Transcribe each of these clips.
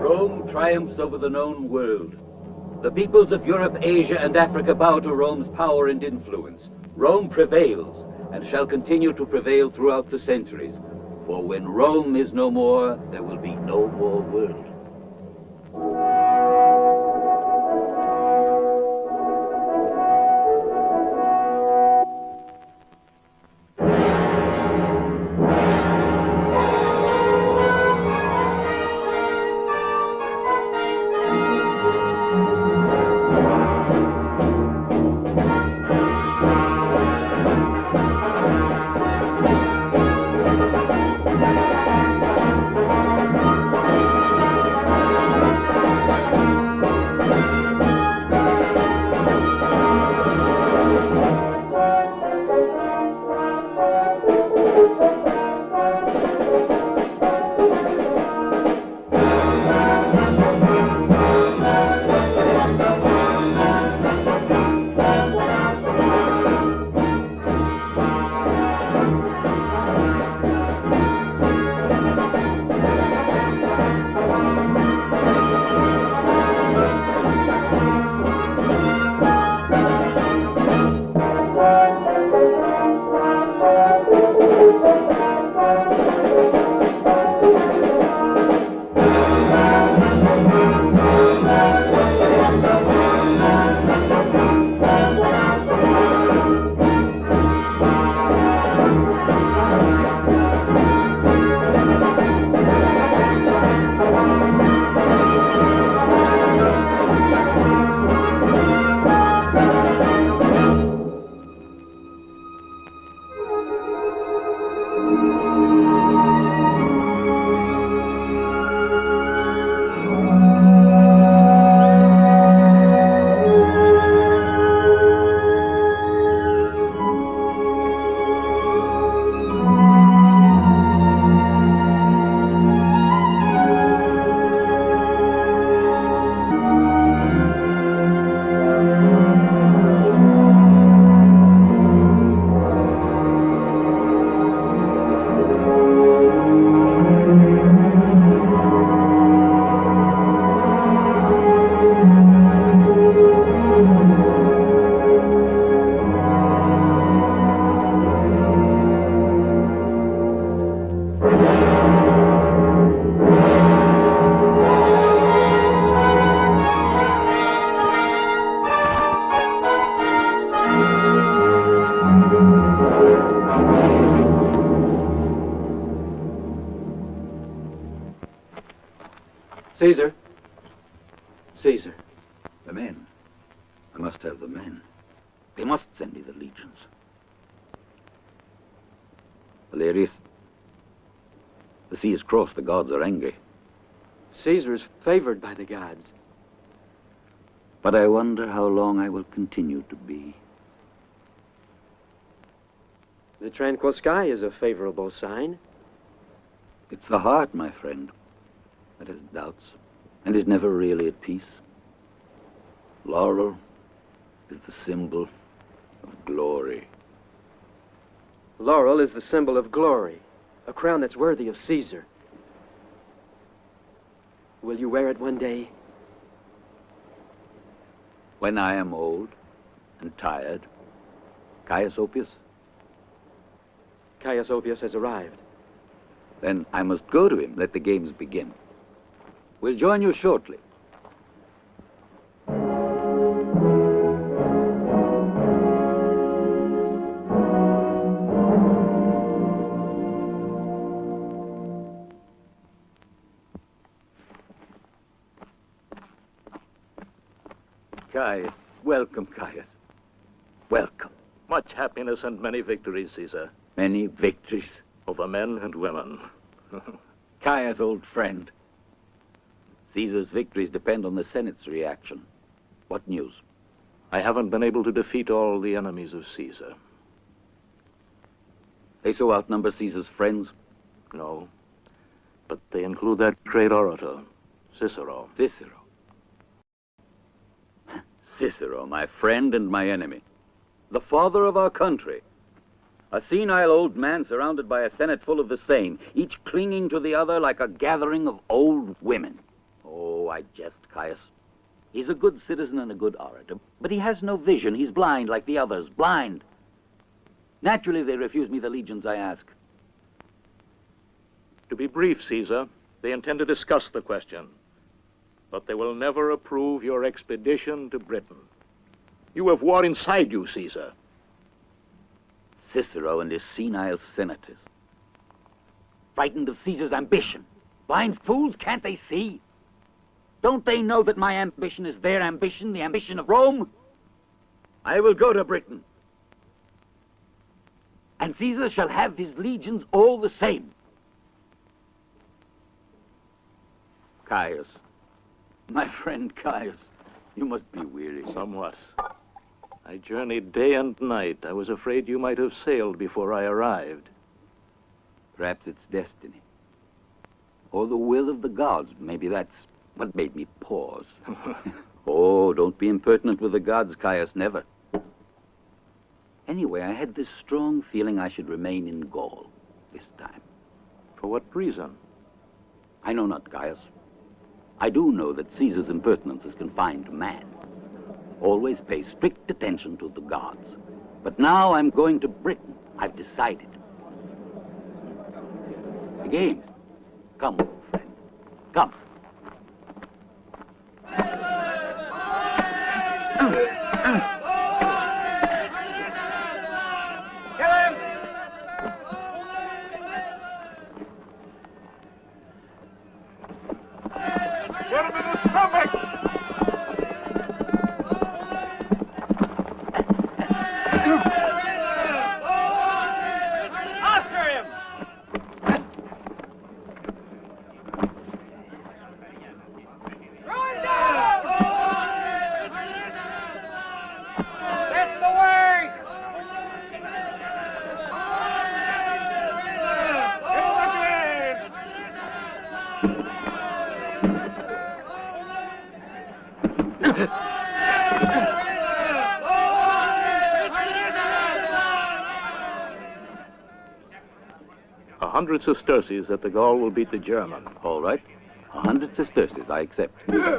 Rome triumphs over the known world. The peoples of Europe, Asia, and Africa bow to Rome's power and influence. Rome prevails, and shall continue to prevail throughout the centuries. For when Rome is no more, there will be no more world. Cezar. Cezar. The men. I must have the men. They must send me the legions. Valerius, the sea is crossed. The gods are angry. Caesar is favored by the gods. But I wonder how long I will continue to be. The tranquil sky is a favorable sign. It's the heart, my friend, that has doubts and is never really at peace. Laurel is the symbol of glory. Laurel is the symbol of glory, a crown that's worthy of Caesar. Will you wear it one day? When I am old and tired, Caius Oppius? Caius Oppius has arrived. Then I must go to him. Let the games begin. We'll join you shortly. Caius, welcome, Caius. Welcome. Much happiness and many victories, Caesar. Many victories. Over men and women. Caius, old friend. Caesar's victories depend on the Senate's reaction. What news? I haven't been able to defeat all the enemies of Caesar. They so outnumber Caesar's friends? No. But they include that great orator, Cicero. Cicero. Cicero, my friend and my enemy. The father of our country. A senile old man surrounded by a senate full of the sane, each clinging to the other like a gathering of old women. Oh, I jest, Caius. He's a good citizen and a good orator, but he has no vision. He's blind like the others, blind. Naturally, they refuse me the legions I ask. To be brief, Caesar, they intend to discuss the question, but they will never approve your expedition to Britain. You have war inside you, Caesar. Cicero and his senile senators. Frightened of Caesar's ambition. Blind fools, can't they see? Don't they know that my ambition is their ambition, the ambition of Rome? I will go to Britain. And Caesar shall have his legions all the same. Caius, my friend Caius, you must be weary. Somewhat. I journeyed day and night. I was afraid you might have sailed before I arrived. Perhaps it's destiny. Or the will of the gods. Maybe that's what made me pause. Oh, don't be impertinent with the gods, Caius, never. Anyway, I had this strong feeling I should remain in Gaul this time. For what reason? I know not, Caius. I do know that Caesar's impertinence is confined to man. Always pay strict attention to the gods. But now I'm going to Britain. I've decided. The games. Come, friend. Come. A 100 sesterces that the Gaul will beat the German. All right. 100 sesterces, I accept. Hit him!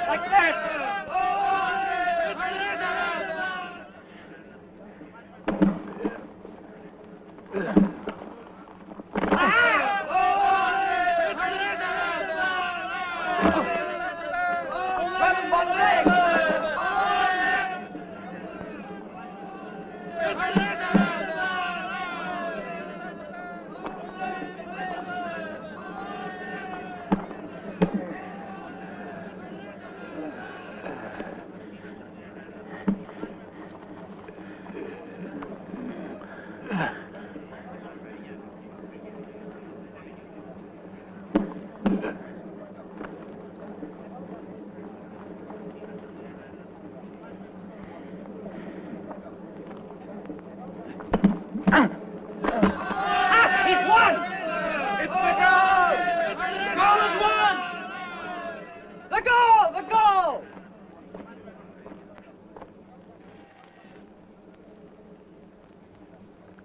Like that!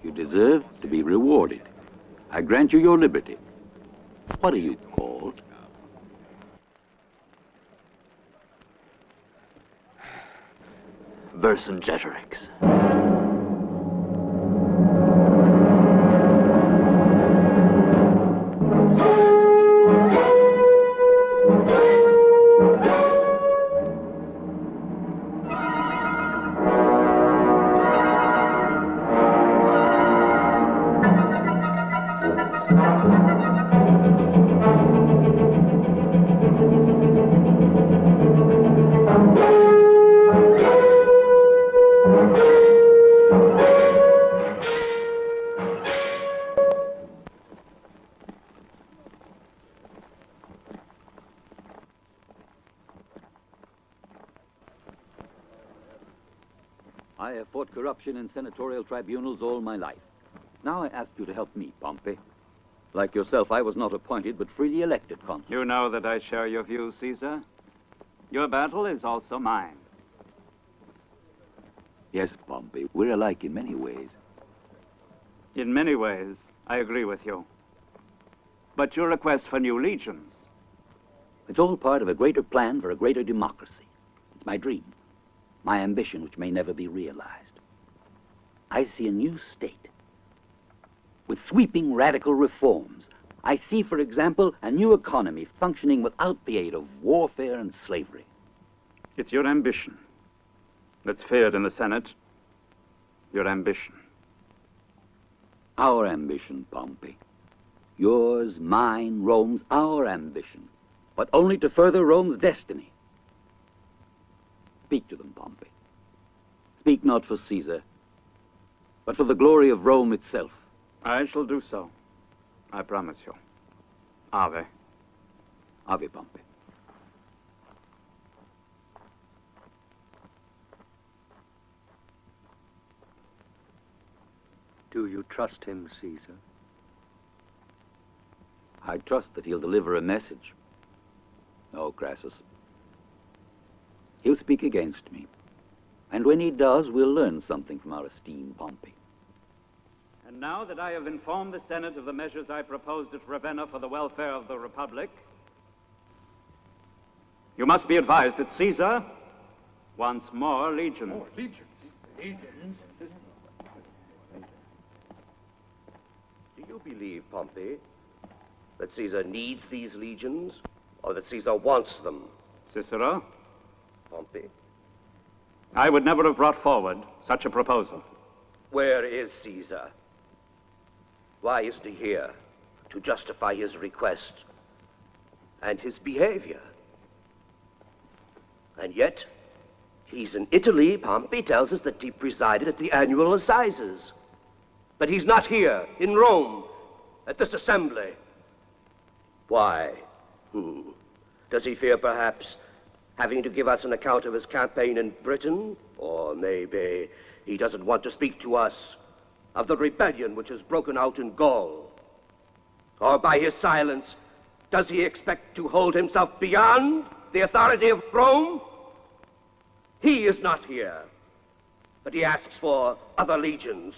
You deserve to be rewarded. I grant you your liberty. What are you called? Vercingetorix. I have fought corruption in senatorial tribunals all my life. Now I ask you to help me, Pompey. Like yourself, I was not appointed, but freely elected consul. You know that I share your views, Caesar. Your battle is also mine. Yes, Pompey, we're alike in many ways. In many ways, I agree with you. But your request for new legions... It's all part of a greater plan for a greater democracy. It's my dream, my ambition, which may never be realized. I see a new state with sweeping radical reforms. I see, for example, a new economy functioning without the aid of warfare and slavery. It's your ambition that's feared in the Senate. Your ambition. Our ambition, Pompey. Yours, mine, Rome's, our ambition. But only to further Rome's destiny. Speak to them, Pompey. Speak not for Caesar, but for the glory of Rome itself. I shall do so. I promise you. Ave. Ave, Pompey. Do you trust him, Caesar? I trust that he'll deliver a message. Oh, Crassus. He'll speak against me. And when he does, we'll learn something from our esteemed Pompey. And now that I have informed the Senate of the measures I proposed at Ravenna for the welfare of the Republic, you must be advised that Caesar wants more legions. More legions? Legions? Do you believe, Pompey, that Caesar needs these legions, or that Caesar wants them? Cicero, Pompey, I would never have brought forward such a proposal. where is Caesar? Why isn't he here to justify his request and his behavior? And yet, he's in Italy. Pompey tells us that he presided at the annual assizes. But he's not here, in Rome, at this assembly. Why? Does he fear, perhaps, having to give us an account of his campaign in Britain? Or maybe he doesn't want to speak to us of the rebellion which has broken out in Gaul? Or by his silence, does he expect to hold himself beyond the authority of Rome? He is not here, but he asks for other legions.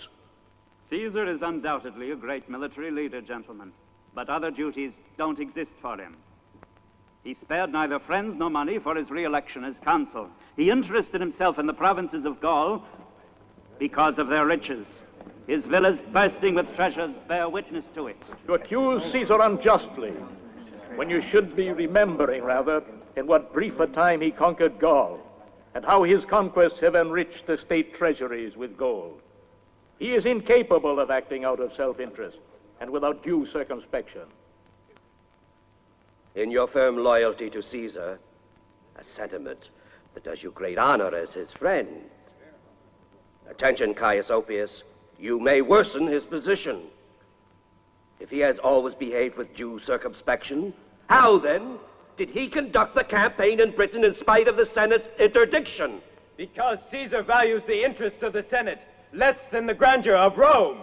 Caesar is undoubtedly a great military leader, gentlemen, but other duties don't exist for him. He spared neither friends nor money for his re-election as consul. He interested himself in the provinces of Gaul because of their riches. His villas bursting with treasures bear witness to it. You accuse Caesar unjustly, when you should be remembering, rather, in what brief a time he conquered Gaul, and how his conquests have enriched the state treasuries with gold. He is incapable of acting out of self-interest and without due circumspection. In your firm loyalty to Caesar, a sentiment that does you great honor as his friend. Attention, Caius Oppius, you may worsen his position. If he has always behaved with due circumspection, how then did he conduct the campaign in Britain in spite of the Senate's interdiction? Because Caesar values the interests of the Senate less than the grandeur of Rome.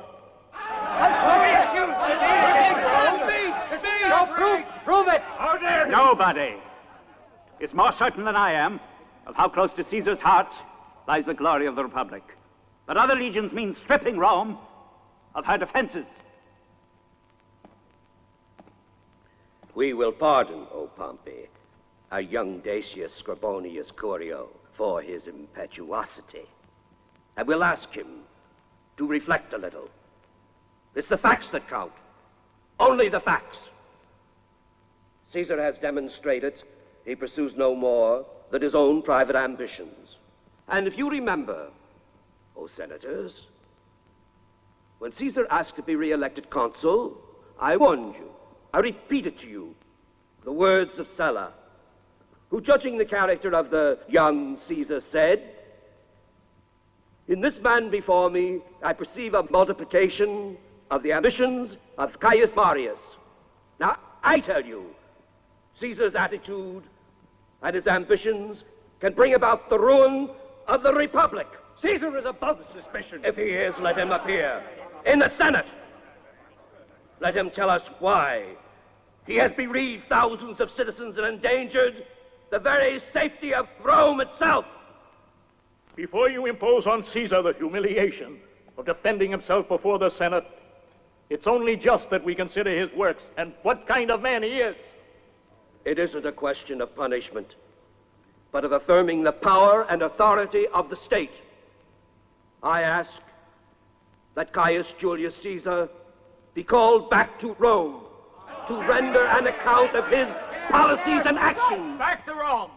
Prove it! Nobody is more certain than I am of how close to Caesar's heart lies the glory of the Republic. But other legions mean stripping Rome of her defenses. We will pardon, O Pompey, a young Dacius Scribonius Curio for his impetuosity. And we'll ask him to reflect a little. It's the facts that count. Only the facts. Caesar has demonstrated he pursues no more than his own private ambitions. And if you remember, O senators, when Caesar asked to be re-elected consul, I warned you. I repeat it to you, the words of Sulla, who, judging the character of the young Caesar, said, "In this man before me, I perceive a multiplication of the ambitions of Caius Marius." Now, I tell you, Caesar's attitude and his ambitions can bring about the ruin of the Republic. Caesar is above suspicion. If he is, let him appear in the Senate. Let him tell us why he has bereaved thousands of citizens and endangered the very safety of Rome itself. Before you impose on Caesar the humiliation of defending himself before the Senate, it's only just that we consider his works and what kind of man he is. It isn't a question of punishment, but of affirming the power and authority of the state. I ask that Caius Julius Caesar be called back to Rome to render an account of his policies and actions. Back to Rome!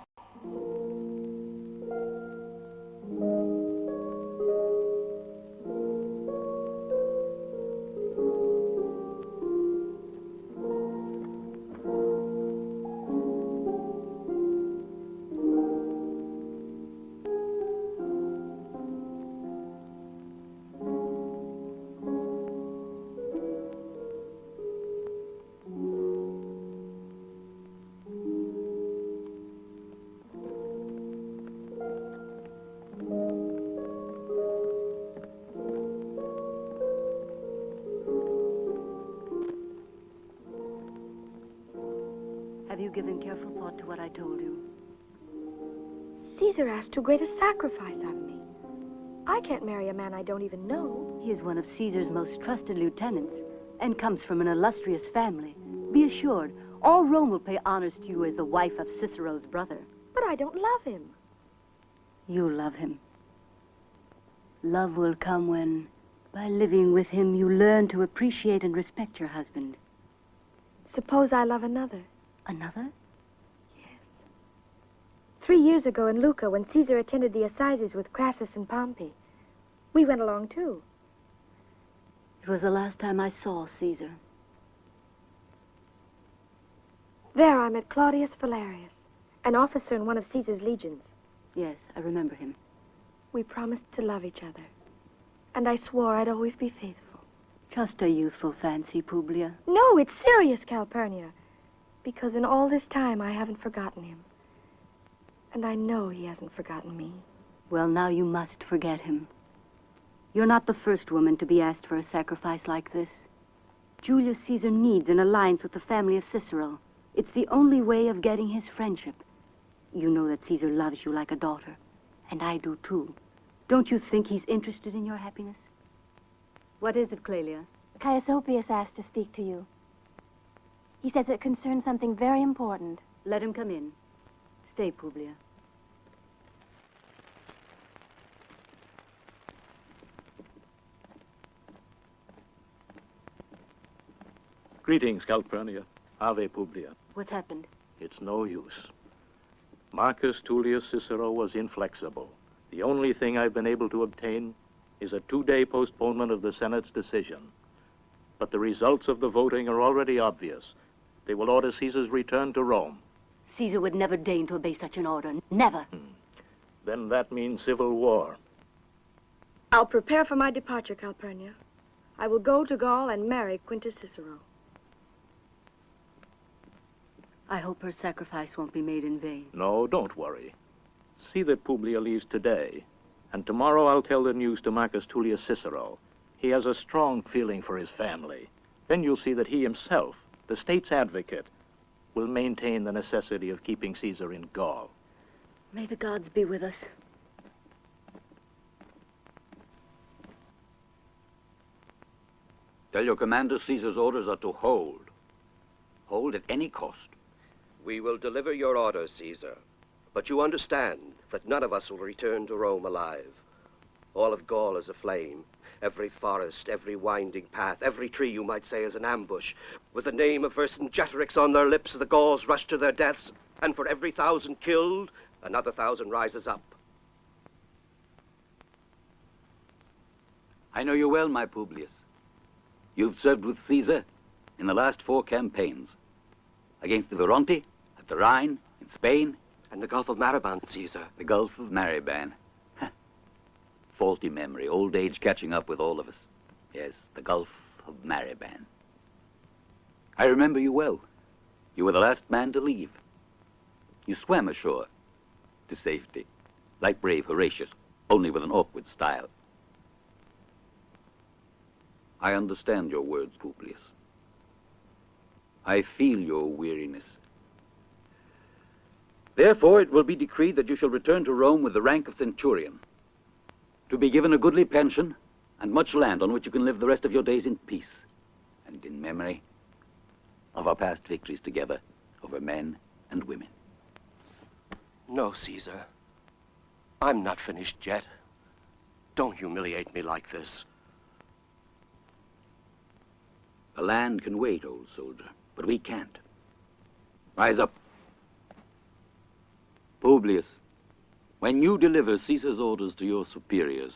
Have you given careful thought to what I told you? Caesar asked too great a sacrifice of me. I can't marry a man I don't even know. He is one of Caesar's most trusted lieutenants and comes from an illustrious family. Be assured, all Rome will pay honors to you as the wife of Cicero's brother. But I don't love him. You love him. Love will come when, by living with him, you learn to appreciate and respect your husband. Suppose I love another. Another? 3 years ago in Lucca, when Caesar attended the assizes with Crassus and Pompey, we went along too. It was the last time I saw Caesar. There I met Claudius Valerius, an officer in one of Caesar's legions. Yes, I remember him. We promised to love each other, and I swore I'd always be faithful. Just a youthful fancy, Publia. No, it's serious, Calpurnia, because in all this time I haven't forgotten him. And I know he hasn't forgotten me. Well, now you must forget him. You're not the first woman to be asked for a sacrifice like this. Julius Caesar needs an alliance with the family of Cicero. It's the only way of getting his friendship. You know that Caesar loves you like a daughter, and I do too. Don't you think he's interested in your happiness? What is it, Clelia? Caius Oppius asked to speak to you. He says it concerns something very important. Let him come in. Stay, Publia. Greetings, Calpurnia. Ave Publia. What's happened? It's no use. Marcus Tullius Cicero was inflexible. The only thing I've been able to obtain is a 2-day postponement of the Senate's decision. But the results of the voting are already obvious. They will order Caesar's return to Rome. Caesar would never deign to obey such an order. Never. Then that means civil war. I'll prepare for my departure, Calpurnia. I will go to Gaul and marry Quintus Cicero. I hope her sacrifice won't be made in vain. No, don't worry. See that Publia leaves today. And tomorrow I'll tell the news to Marcus Tullius Cicero. He has a strong feeling for his family. Then you'll see that he himself, the state's advocate, will maintain the necessity of keeping Caesar in Gaul. May the gods be with us. Tell your commander Caesar's orders are to hold. Hold at any cost. We will deliver your orders, Caesar. But you understand that none of us will return to Rome alive. All of Gaul is aflame. Every forest, every winding path, every tree, you might say, is an ambush. With the name of Vercingetorix on their lips, the Gauls rush to their deaths, and for every 1,000 killed, another 1,000 rises up. I know you well, my Publius. You've served with Caesar in the last 4 campaigns. Against the Veronti, at the Rhine, in Spain. And the Gulf of Mariband, Caesar. The Gulf of Mariband. Faulty memory, old age catching up with all of us. Yes, the Gulf of Mariband. I remember you well. You were the last man to leave. You swam ashore to safety, like brave Horatius, only with an awkward style. I understand your words, Publius. I feel your weariness. Therefore, it will be decreed that you shall return to Rome with the rank of centurion, to be given a goodly pension and much land on which you can live the rest of your days in peace and in memory of our past victories together over men and women. No, Caesar. I'm not finished yet. Don't humiliate me like this. The land can wait, old soldier, but we can't. Rise up. Publius, when you deliver Caesar's orders to your superiors,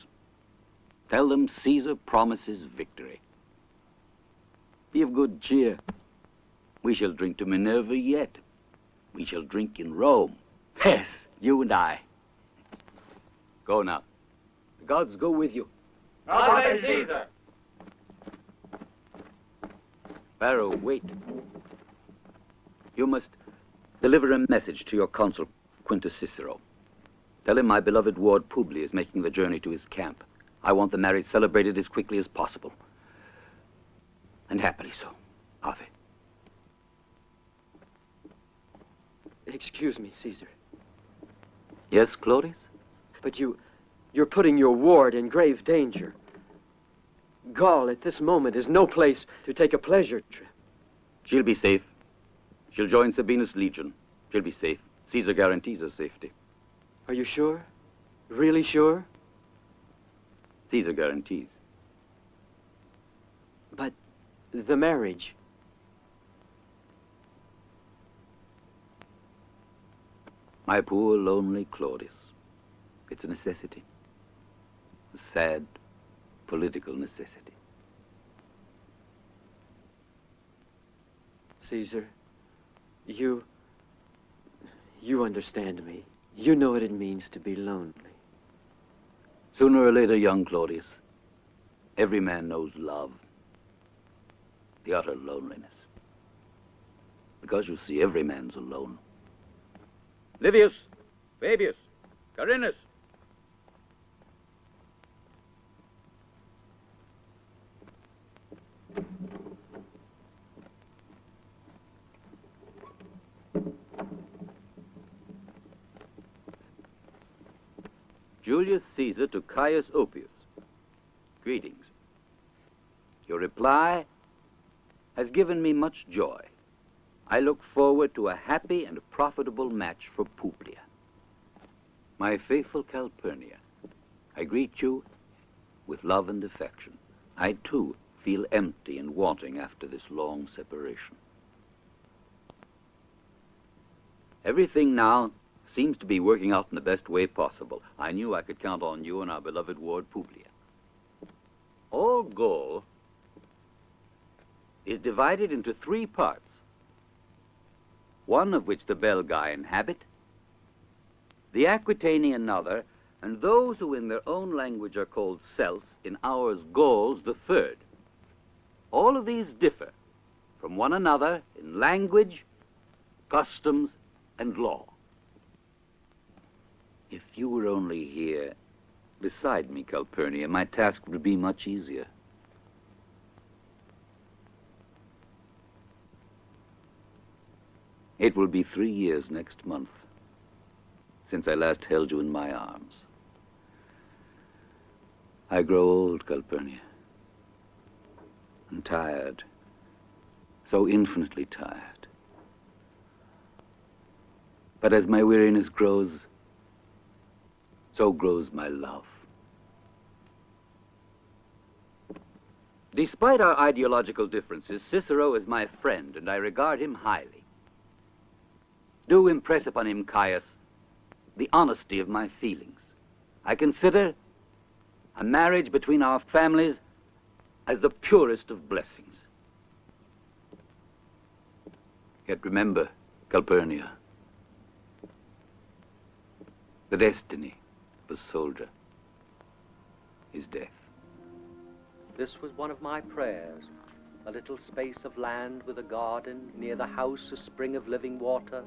tell them Caesar promises victory. Be of good cheer. We shall drink to Minerva yet. We shall drink in Rome. Yes, you and I. Go now. The gods go with you. Ave Caesar! Pharaoh, wait. You must deliver a message to your consul, Quintus Cicero. Tell him my beloved ward Publius is making the journey to his camp. I want the marriage celebrated as quickly as possible. And happily so. Ave. Excuse me, Caesar. Yes, Claudius? But you're putting your ward in grave danger. Gaul at this moment is no place to take a pleasure trip. She'll be safe. She'll join Sabinus' legion. She'll be safe. Caesar guarantees her safety. Are you sure? Really sure? Caesar guarantees. But the marriage... My poor, lonely Claudius. It's a necessity. A sad, political necessity. Caesar, you understand me. You know what it means to be lonely. Sooner or later, young Claudius, every man knows love. The utter loneliness. Because you see, every man's alone. Livius, Fabius, Carinus. Julius Caesar to Caius Oppius. Greetings. Your reply has given me much joy. I look forward to a happy and profitable match for Publia. My faithful Calpurnia, I greet you with love and affection. I, too, feel empty and wanting after this long separation. Everything now seems to be working out in the best way possible. I knew I could count on you and our beloved ward Publia. All Gaul is divided into 3 parts, one of which the Belgae inhabit, the Aquitani another, and those who in their own language are called Celts, in ours Gauls, the 3rd. All of these differ from one another in language, customs, and law. If you were only here beside me, Calpurnia, my task would be much easier. It will be 3 years next month since I last held you in my arms. I grow old, Calpurnia, and tired, so infinitely tired. But as my weariness grows, so grows my love. Despite our ideological differences, Cicero is my friend, and I regard him highly. Do impress upon him, Caius, the honesty of my feelings. I consider a marriage between our families as the purest of blessings. Yet remember, Calpurnia, the destiny of a soldier is death. This was one of my prayers, a little space of land with a garden, near the house a spring of living water,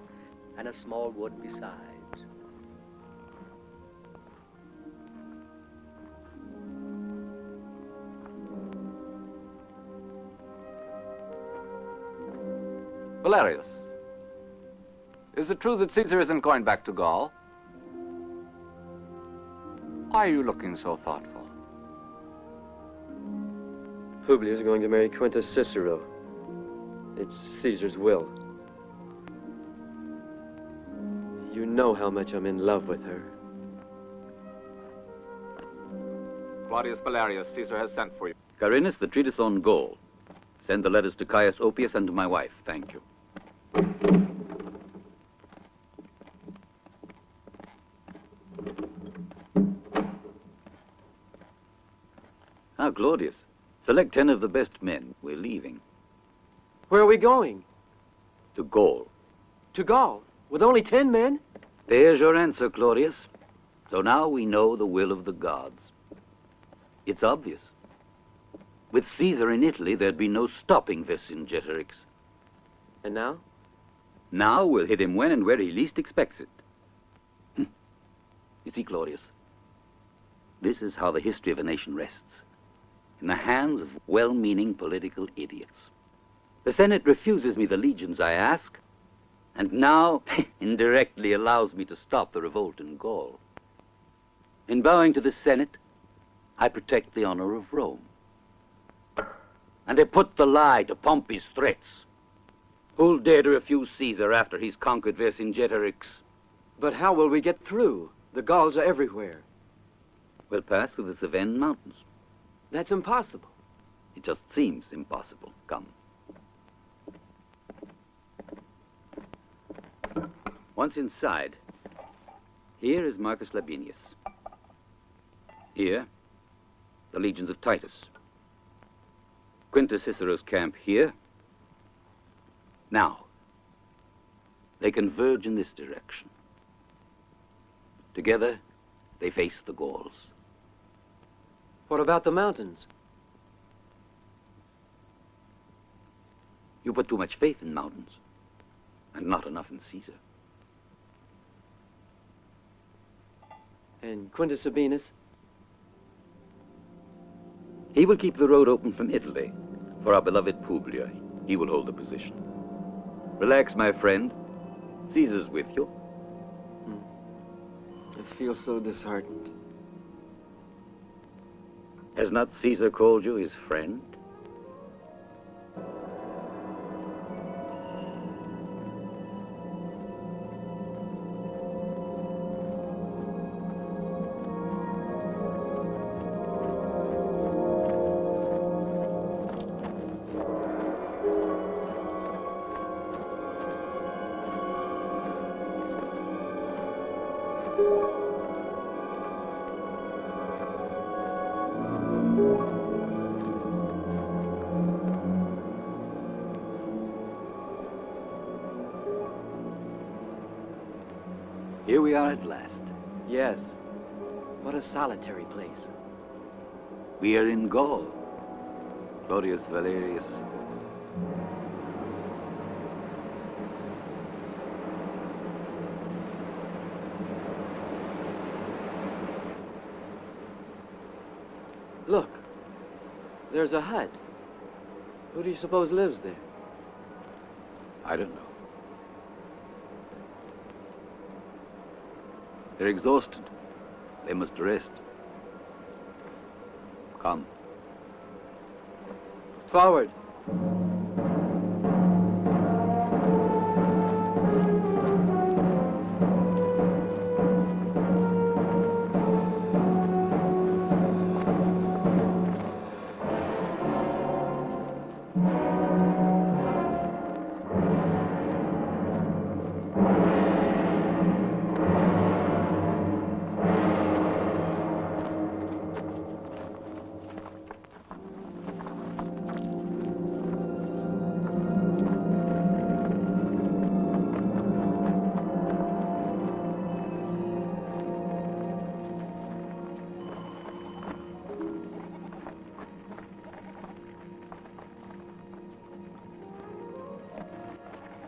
and a small wood besides. Valerius, Is it true that Caesar isn't going back to Gaul? Why are you looking so thoughtful? Publius is going to marry Quintus Cicero. It's Caesar's will. You know how much I'm in love with her. Claudius Valerius, Caesar has sent for you. Carinus, the treatise on Gaul. Send the letters to Caius Oppius and to my wife. Thank you. Now, Claudius, select 10 of the best men. We're leaving. Where are we going? To Gaul. To Gaul? With only 10 men? There's your answer, Claudius. So now we know the will of the gods. It's obvious. With Caesar in Italy, there'd be no stopping Vercingetorix. And now? Now we'll hit him when and where he least expects it. You see, Claudius, this is how the history of a nation rests. In the hands of well-meaning political idiots. The Senate refuses me the legions I ask, and now indirectly allows me to stop the revolt in Gaul. In bowing to the Senate, I protect the honor of Rome. And I put the lie to Pompey's threats. Who'll dare to refuse Caesar after he's conquered Vercingetorix? But how will we get through? The Gauls are everywhere. We'll pass through the Cevennes Mountains. That's impossible. It just seems impossible. Come. Once inside, here is Marcus Labienus. Here, the legions of Titus. Quintus Cicero's camp here. Now, they converge in this direction. Together, they face the Gauls. What about the mountains? You put too much faith in mountains, and not enough in Caesar. And Quintus Sabinus? He will keep the road open from Italy for our beloved Publius. He will hold the position. Relax, my friend. Caesar's with you. I feel so disheartened. Has not Caesar called you his friend? Here we are at last. Yes. What a solitary place. We are in Gaul. Claudius Valerius. Look. There's a hut. Who do you suppose lives there? I don't know. They're exhausted. They must rest. Come. Forward.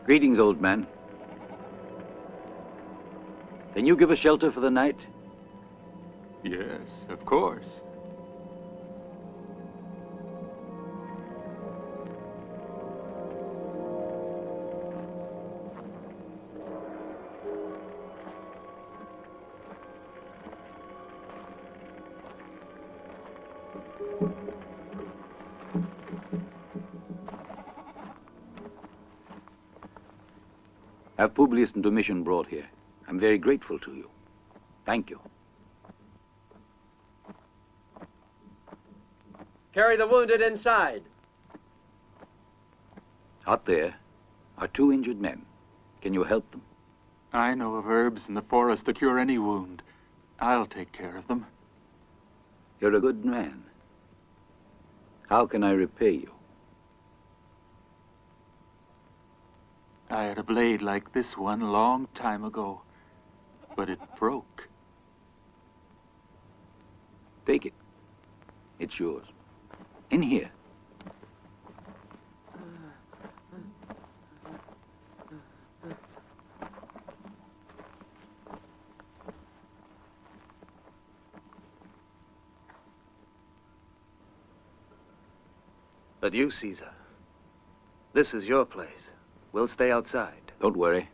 Greetings, old man. Can you give us shelter for the night? Yes, of course. Have Publius and Domitian brought here. I'm very grateful to you. Thank you. Carry the wounded inside. Out there are 2 injured men. Can you help them? I know of herbs in the forest to cure any wound. I'll take care of them. You're a good man. How can I repay you? I had a blade like this one a long time ago, but it broke. Take it. It's yours. In here. But you, Cezar, this is your place. We'll stay outside. Don't worry.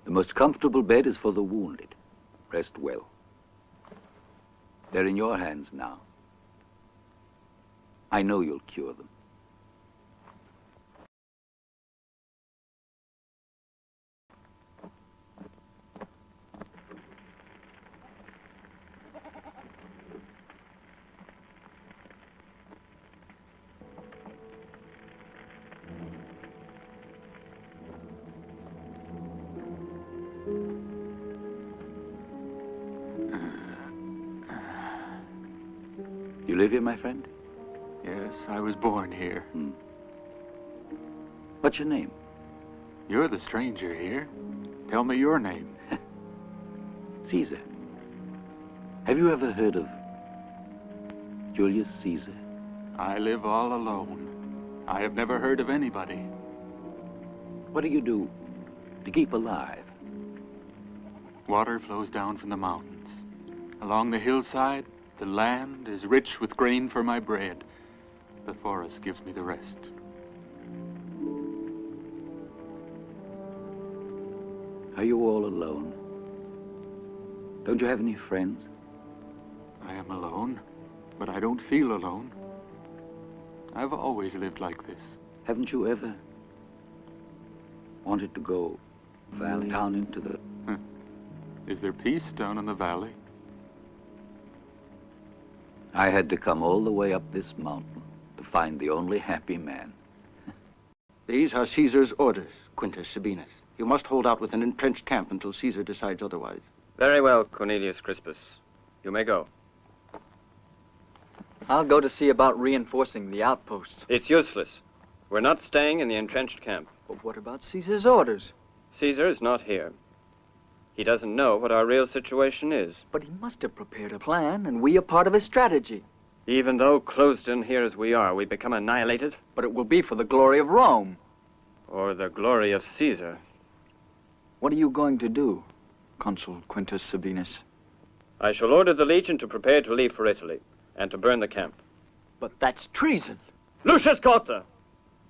The most comfortable bed is for the wounded. Rest well. They're in your hands now. I know you'll cure them. You live here, my friend? Yes, I was born here. What's your name? You're the stranger here. Tell me your name. Caesar. Have you ever heard of Julius Caesar? I live all alone. I have never heard of anybody. What do you do to keep alive? Water flows down from the mountains. Along the hillside, the land is rich with grain for my bread. The forest gives me the rest. Are you all alone? Don't you have any friends? I am alone, but I don't feel alone. I've always lived like this. Haven't you ever wanted to go down into the... Is there peace down in the valley? I had to come all the way up this mountain to find the only happy man. These are Caesar's orders, Quintus Sabinus. You must hold out with an entrenched camp until Caesar decides otherwise. Very well, Cornelius Crispus. You may go. I'll go to see about reinforcing the outposts. It's useless. We're not staying in the entrenched camp. But what about Caesar's orders? Caesar is not here. He doesn't know what our real situation is. But he must have prepared a plan, and we are part of his strategy. Even though closed in here as we are, we become annihilated? But it will be for the glory of Rome. Or the glory of Caesar. What are you going to do, Consul Quintus Sabinus? I shall order the legion to prepare to leave for Italy, and to burn the camp. But that's treason. Lucius Cotta!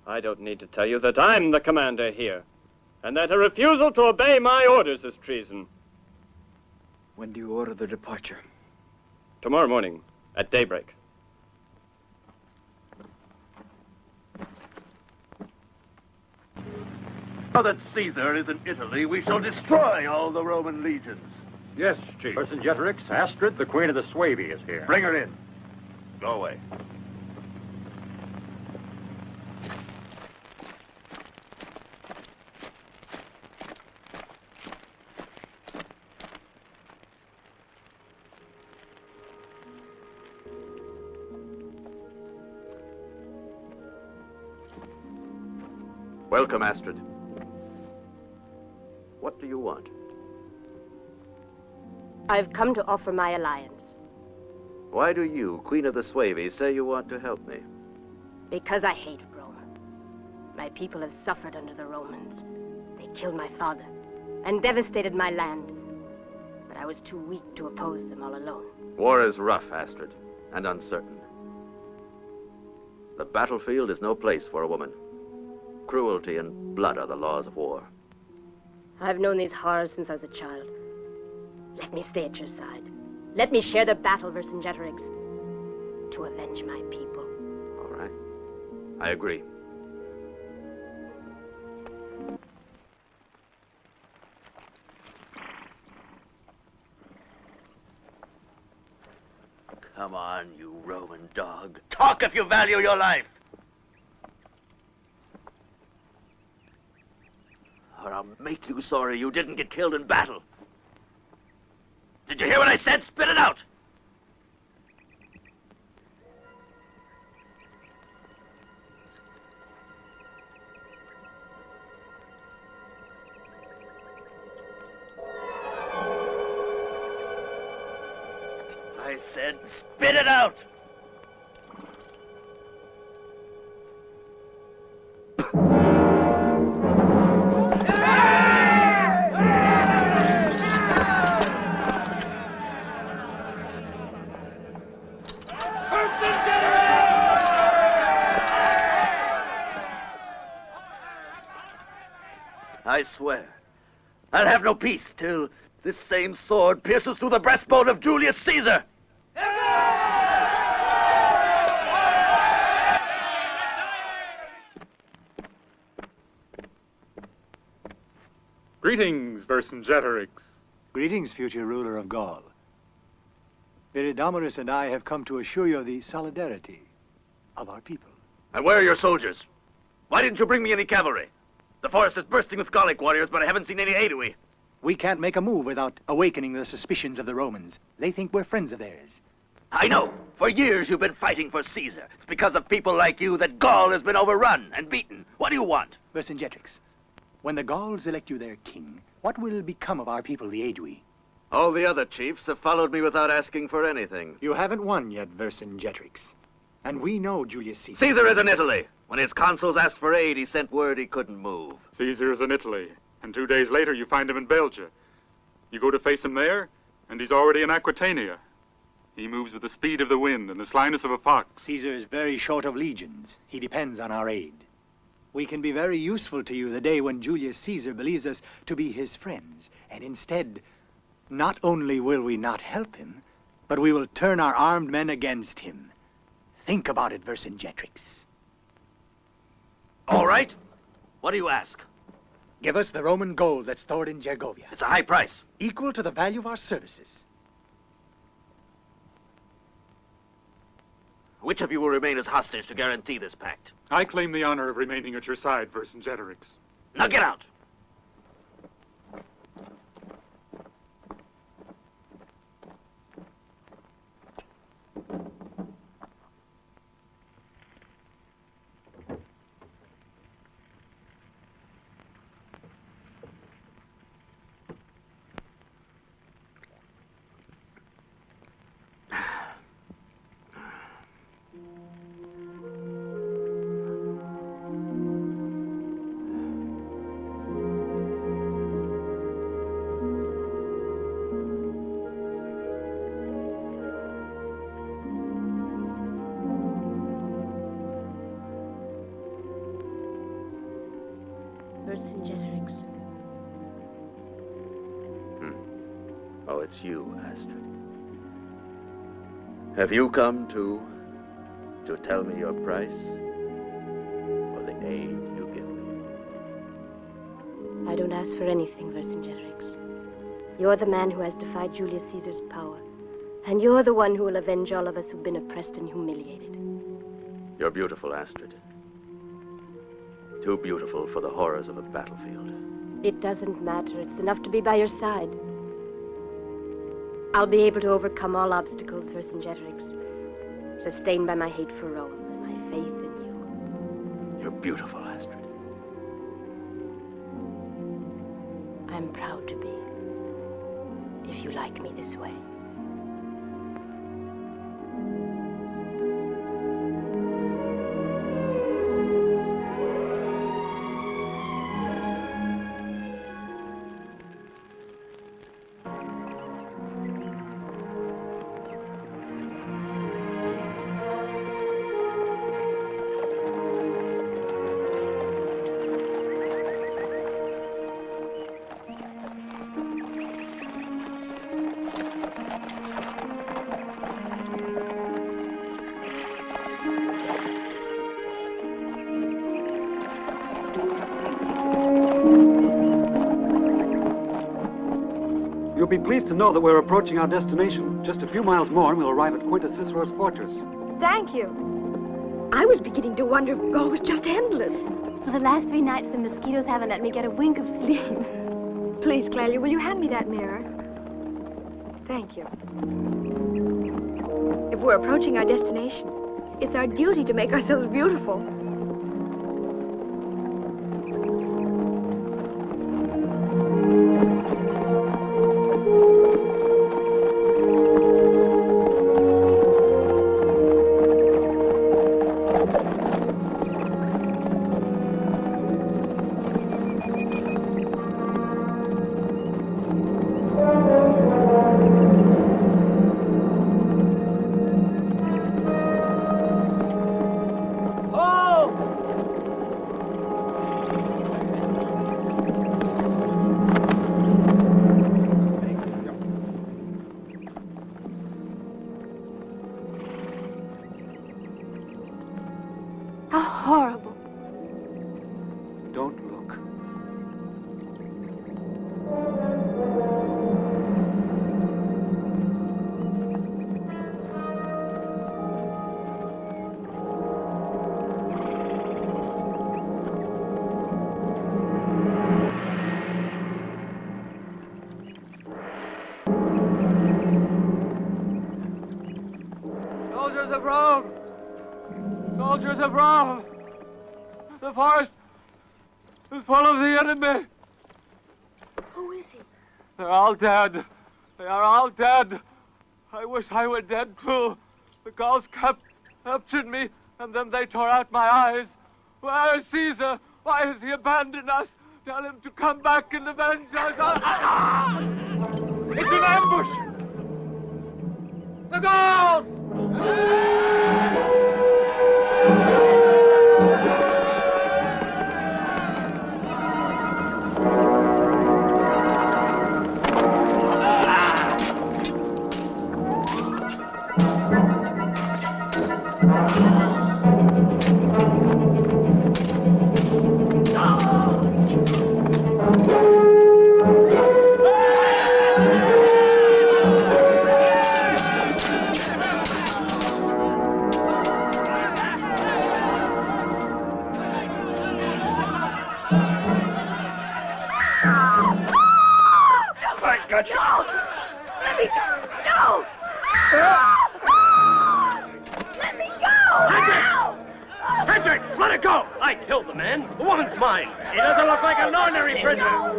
I don't need to tell you that I'm the commander here, and that a refusal to obey my orders is treason. When do you order the departure? Tomorrow morning, at daybreak. Now that Caesar is in Italy, we shall destroy all the Roman legions. Yes, Chief. Vercingetorix, Astrid, the Queen of the Suevi, is here. Bring her in. Go away. Welcome, Astrid. What do you want? I've come to offer my alliance. Why do you, Queen of the Suevi, say you want to help me? Because I hate Rome. My people have suffered under the Romans. They killed my father and devastated my land. But I was too weak to oppose them all alone. War is rough, Astrid, and uncertain. The battlefield is no place for a woman. Cruelty and blood are the laws of war. I've known these horrors since I was a child. Let me stay at your side. Let me share the battle, Vercingetorix, to avenge my people. All right. I agree. Come on, you Roman dog. Talk if you value your life. Or I'll make you sorry you didn't get killed in battle. Did you hear what I said? Spit it out! I said, spit it out! I swear, I'll have no peace till this same sword pierces through the breastbone of Julius Caesar. Greetings, Vercingetorix. Greetings, future ruler of Gaul. Viridominus and I have come to assure you of the solidarity of our people. And where are your soldiers? Why didn't you bring me any cavalry? The forest is bursting with Gallic warriors, but I haven't seen any Aedui. We can't make a move without awakening the suspicions of the Romans. They think we're friends of theirs. I know. For years you've been fighting for Caesar. It's because of people like you that Gaul has been overrun and beaten. What do you want? Vercingetorix, when the Gauls elect you their king, what will become of our people, the Aedui? All the other chiefs have followed me without asking for anything. You haven't won yet, Vercingetorix. And we know Julius Caesar. Caesar is in Italy. When his consuls asked for aid, he sent word he couldn't move. Caesar is in Italy, and 2 days later you find him in Belgia. You go to face him there, and he's already in Aquitania. He moves with the speed of the wind and the slyness of a fox. Caesar is very short of legions. He depends on our aid. We can be very useful to you the day when Julius Caesar believes us to be his friends. And instead, not only will we not help him, but we will turn our armed men against him. Think about it, Vercingetorix. All right. What do you ask? Give us the Roman gold that's stored in Gergovia. It's a high price. Equal to the value of our services. Which of you will remain as hostage to guarantee this pact? I claim the honor of remaining at your side, Vercingetorix. Now get out! Vercingetorix. Oh, it's you, Astrid. Have you come to tell me your price? For the aid you give me? I don't ask for anything, Vercingetorix. You're the man who has defied Julius Caesar's power. And you're the one who will avenge all of us who've been oppressed and humiliated. You're beautiful, Astrid. Too beautiful for the horrors of a battlefield. It doesn't matter. It's enough to be by your side. I'll be able to overcome all obstacles, Vercingetorix, sustained by my hate for Rome and my faith in you. You're beautiful, Astrid. I'm proud to be, if you like me this way. be pleased to know that we're approaching our destination. Just a few miles more and we'll arrive at Quintus Cicero's fortress. Thank you. I was beginning to wonder if Gaul was just endless. For the last 3 nights, the mosquitoes haven't let me get a wink of sleep. Please, Clelia, will you hand me that mirror? Thank you. If we're approaching our destination, it's our duty to make ourselves beautiful. Soldiers of Rome! Soldiers of Rome! The forest is full of the enemy. Who is he? They're all dead. They are all dead. I wish I were dead too. The Gauls captured me, and then they tore out my eyes. Where is Caesar? Why has he abandoned us? Tell him to come back and avenge us. It's an ambush! The Gauls! No! Let me go! No! Let me go! Hendrik, let it go! I killed the man. The woman's mine. He doesn't look like an ordinary prisoner.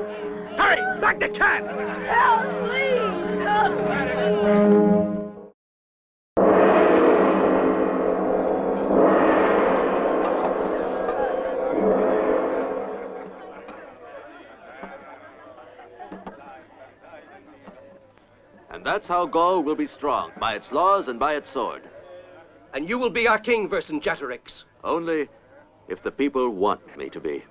Hurry, back the cab! Help, please! Help! And that's how Gaul will be strong, by its laws and by its sword. And you will be our king, Vercingetorix. Only if the people want me to be.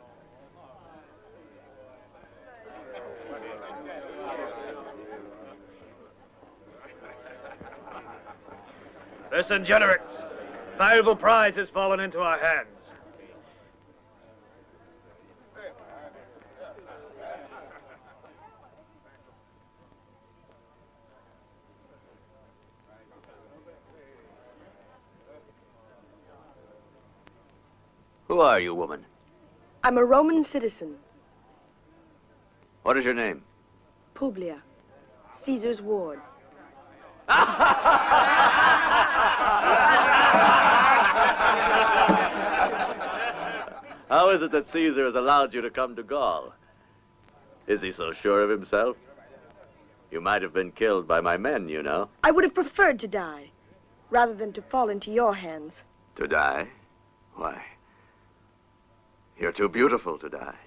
Vercingetorix, valuable prize has fallen into our hands. Who are you, woman? I'm a Roman citizen. What is your name? Publia, Caesar's ward. How is it that Caesar has allowed you to come to Gaul? Is he so sure of himself? You might have been killed by my men, you know. I would have preferred to die, rather than to fall into your hands. To die? Why? You're too beautiful to die.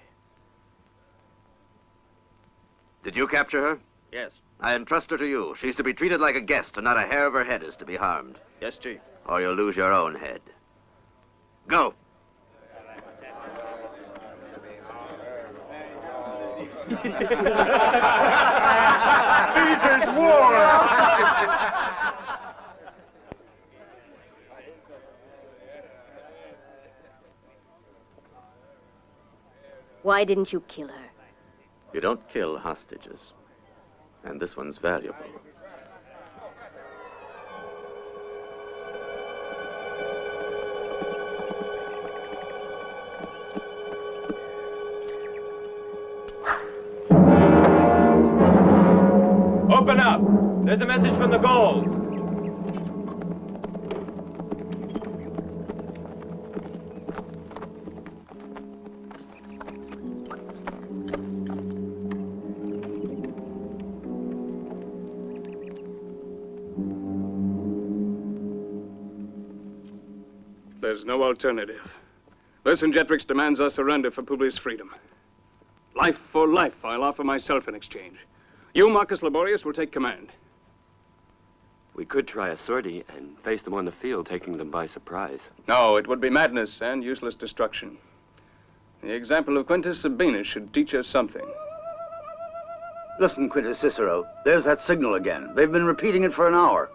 Did you capture her? Yes. I entrust her to you. She's to be treated like a guest, and not a hair of her head is to be harmed. Yes, Chief. Or you'll lose your own head. Go. Caesar's war! Why didn't you kill her? You don't kill hostages. And this one's valuable. Open up! There's a message from the Gauls. There's no alternative. Vercingetorix demands our surrender for Publius' freedom. Life for life, I'll offer myself in exchange. You, Marcus Laborius, will take command. We could try a sortie and face them on the field, taking them by surprise. No, it would be madness and useless destruction. The example of Quintus Sabinus should teach us something. Listen, Quintus Cicero. There's that signal again. They've been repeating it for an hour.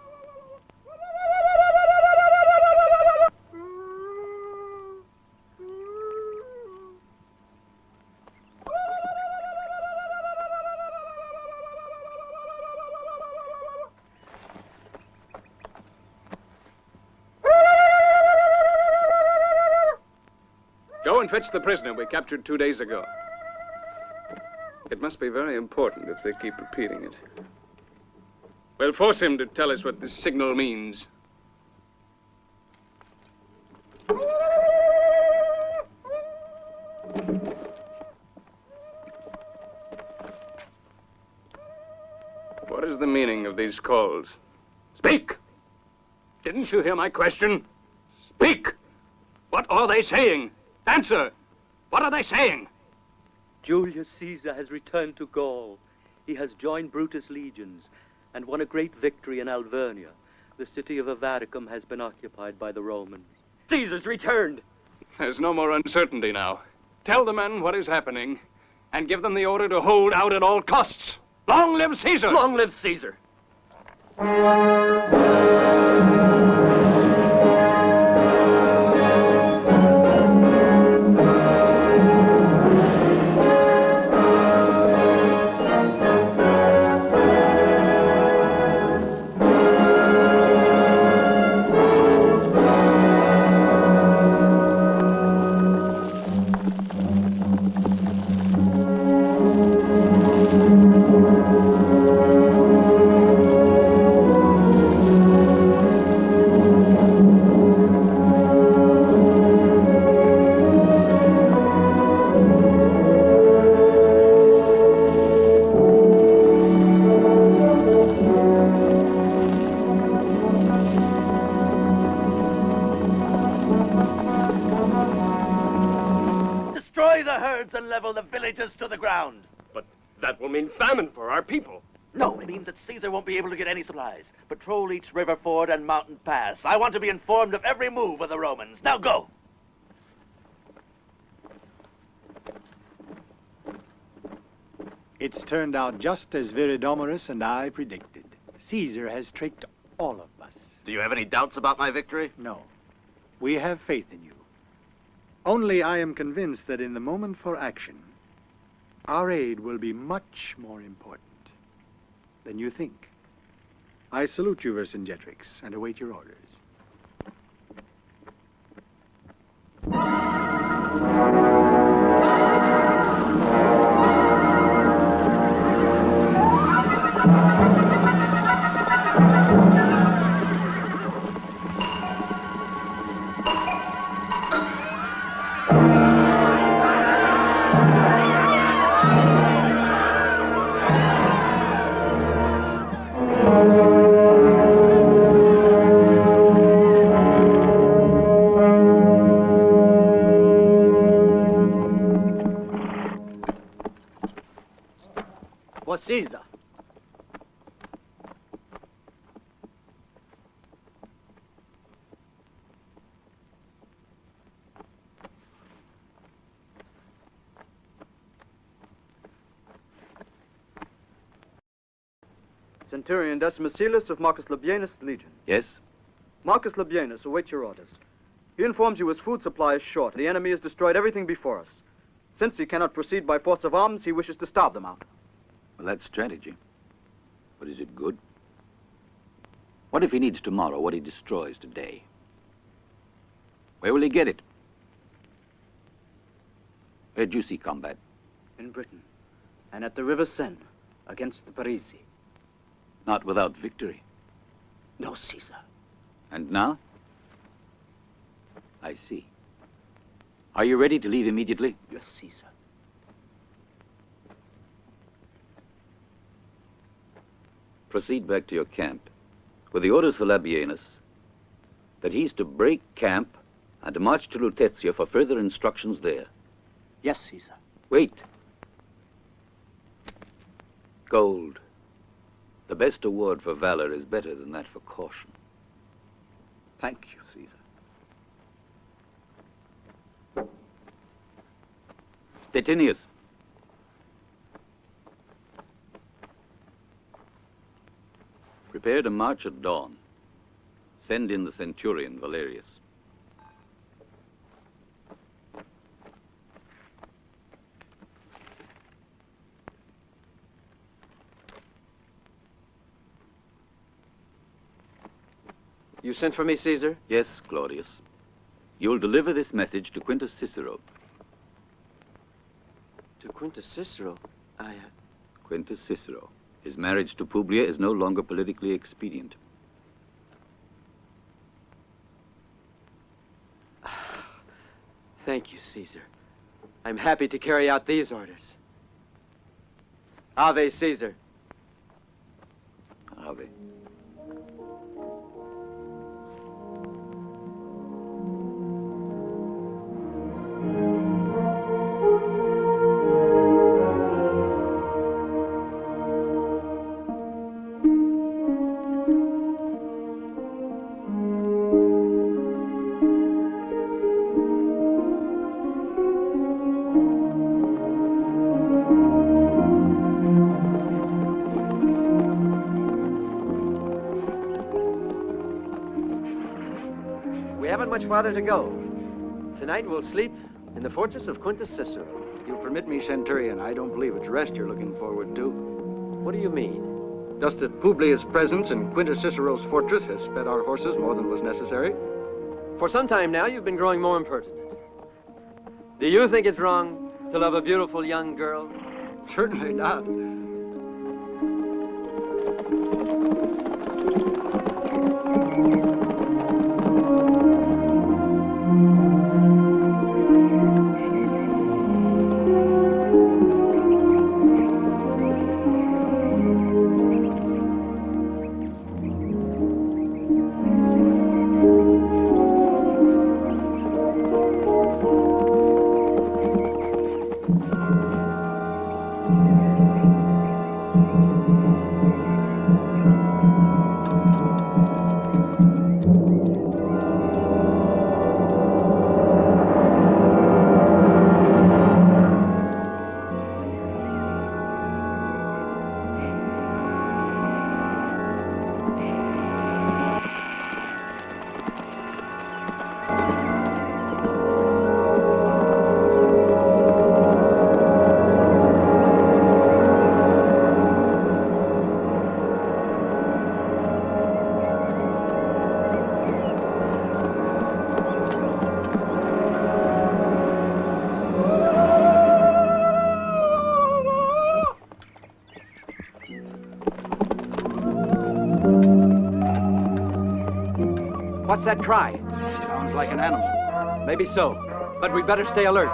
Go and fetch the prisoner we captured 2 days ago. It must be very important if they keep repeating it. We'll force him to tell us what this signal means. What is the meaning of these calls? Speak! Didn't you hear my question? Speak! What are they saying? Answer! What are they saying? Julius Caesar has returned to Gaul. He has joined Brutus' legions and won a great victory in Alvernia. The city of Avaricum has been occupied by the Romans. Caesar's returned! There's no more uncertainty now. Tell the men what is happening and give them the order to hold out at all costs. Long live Caesar! Long live Caesar! And level the villages to the ground. But that will mean famine for our people. No, it means that Caesar won't be able to get any supplies. Patrol each river ford and mountain pass. I want to be informed of every move of the Romans. Now go! It's turned out just as Viridomarus and I predicted. Caesar has tricked all of us. Do you have any doubts about my victory? No. We have faith in you. Only I am convinced that in the moment for action, our aid will be much more important than you think. I salute you, Vercingetorix, and await your orders. Caesar. Centurion Decimus Celus of Marcus Labienus' legion. Yes? Marcus Labienus awaits your orders. He informs you his food supply is short. The enemy has destroyed everything before us. Since he cannot proceed by force of arms, he wishes to starve them out. Well, that's strategy. But is it good? What if he needs tomorrow what he destroys today? Where will he get it? Where'd you see combat? In Britain, and at the River Seine, against the Parisi. Not without victory. No, Caesar. And now? I see. Are you ready to leave immediately? Yes, Caesar. Proceed back to your camp with the orders for Labienus that he's to break camp and to march to Lutetia for further instructions there. Yes, Caesar. Wait. Gold. The best award for valor is better than that for caution. Thank you, Caesar. Stettinius. Prepare to march at dawn. Send in the centurion, Valerius. You sent for me, Caesar? Yes, Claudius. You'll deliver this message to Quintus Cicero. To Quintus Cicero? Quintus Cicero. His marriage to Publia is no longer politically expedient. Thank you, Caesar. I'm happy to carry out these orders. Ave, Caesar. Ave. Much farther to go. Tonight we'll sleep in the fortress of Quintus Cicero. You'll permit me, Centurion, I don't believe it's rest you're looking forward to. What do you mean? Just that Publia's presence in Quintus Cicero's fortress has sped our horses more than was necessary. For some time now, you've been growing more impertinent. Do you think it's wrong to love a beautiful young girl? Certainly not. What's that cry? Sounds like an animal. Maybe so, but we'd better stay alert.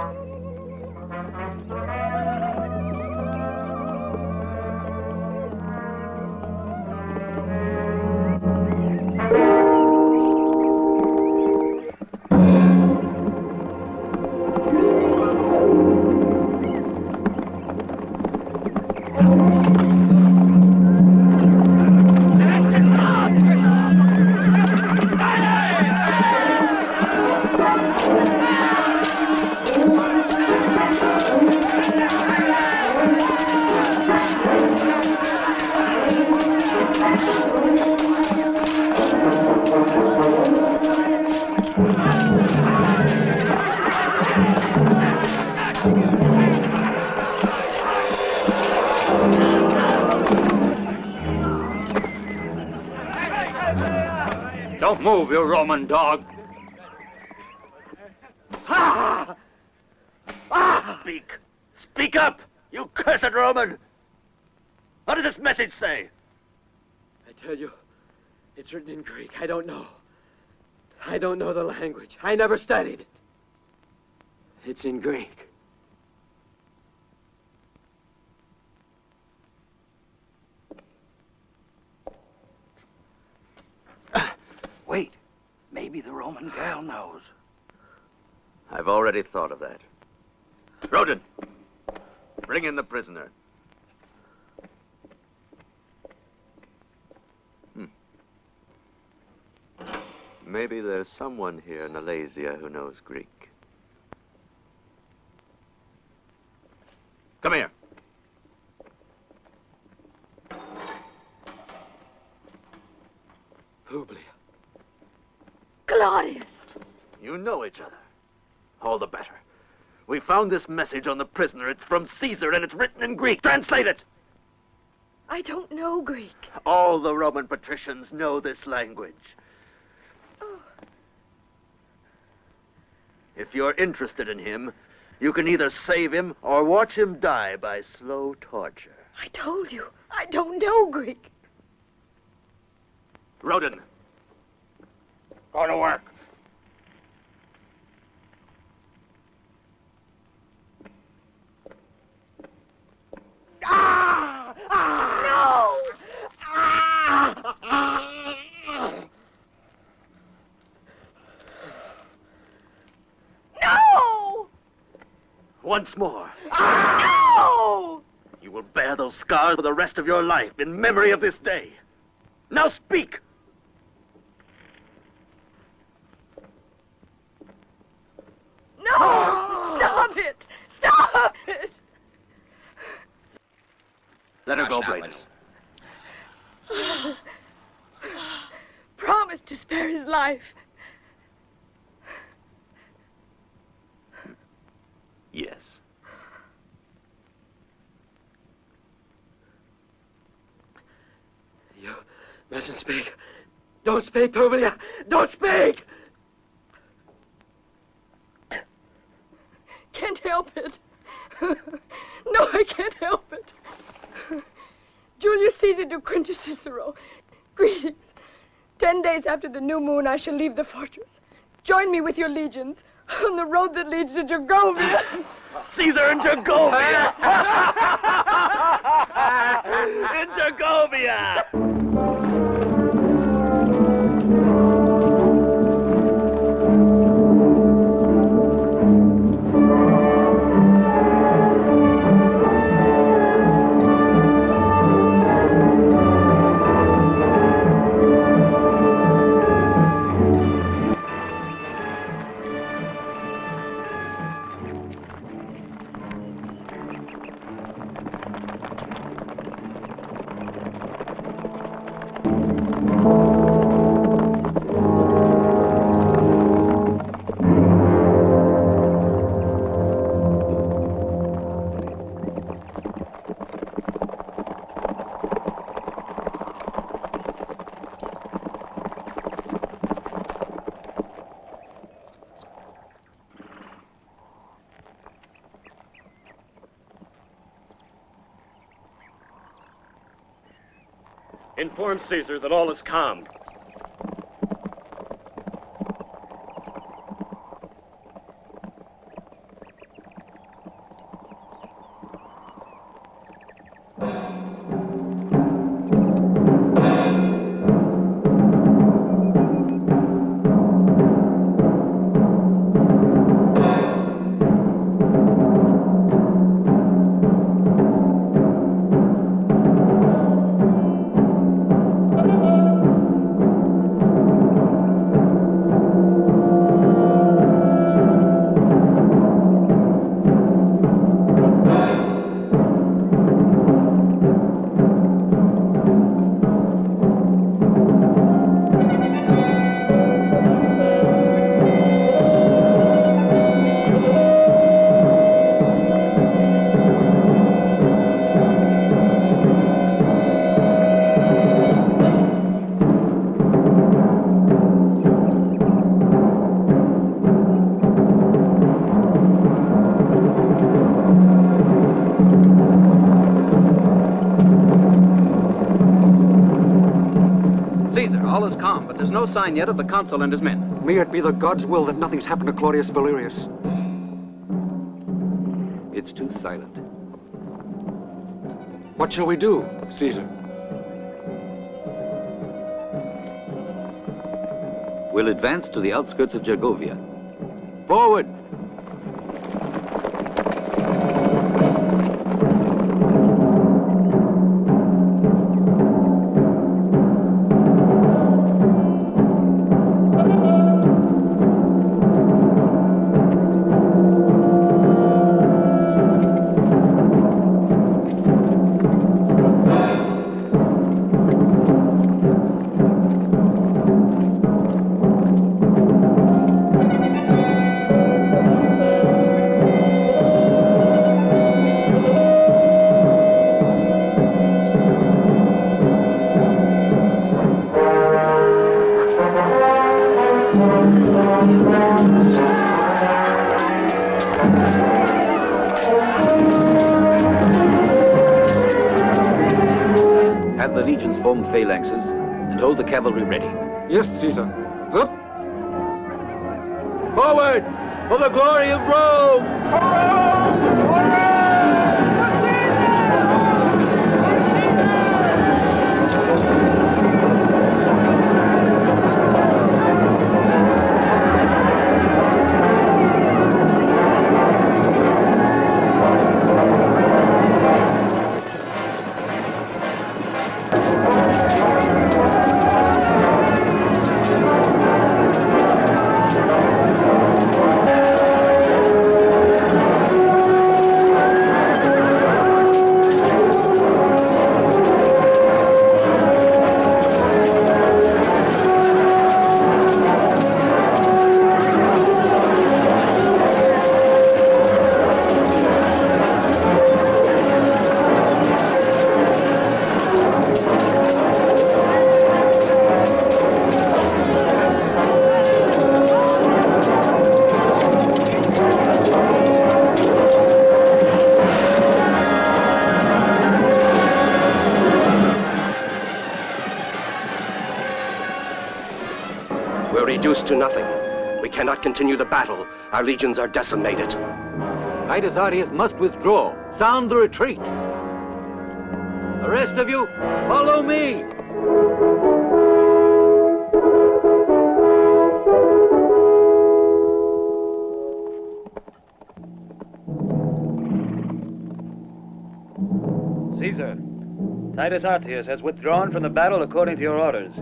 Don't move, you Roman dog. Speak! Speak up, you cursed Roman! What does this message say? I tell you, it's written in Greek. I don't know. I don't know the language. I never studied it. It's in Greek. Wait. Maybe the Roman gal knows. I've already thought of that. Rodin, bring in the prisoner. Maybe there's someone here in Alasia who knows Greek. Come here. Publius. Claudius. You know each other. All the better. We found this message on the prisoner. It's from Caesar, and it's written in Greek. Translate it! I don't know Greek. All the Roman patricians know this language. Oh. If you're interested in him, you can either save him or watch him die by slow torture. I told you, I don't know Greek. Rodin, go to work. No! No! Once more. No! You will bear those scars for the rest of your life in memory of this day. Now speak! No! Stop it! Stop it! Let her go, Brady. Promise to spare his life. Yes. You mustn't speak. Don't speak, Publius. Don't speak! Can't help it. No, I can't help it. Julius Caesar to Quintus Cicero. Greetings. 10 days after the new moon, I shall leave the fortress. Join me with your legions on the road that leads to Gergovia. Caesar in Gergovia! In Gergovia! Inform Caesar that all is calm. is calm, but there's no sign yet of the consul and his men. May it be the gods' will that nothing's happened to Claudius Valerius. It's too silent. What shall we do, Caesar? We'll advance to the outskirts of Gergovia. Forward! Have the legions form phalanxes and hold the cavalry ready. Yes, Caesar. Up! Forward! For the glory of Rome! reduced to nothing. We cannot continue the battle. Our legions are decimated. Titus Artius must withdraw. Sound the retreat. The rest of you, follow me. Caesar, Titus Artius has withdrawn from the battle according to your orders.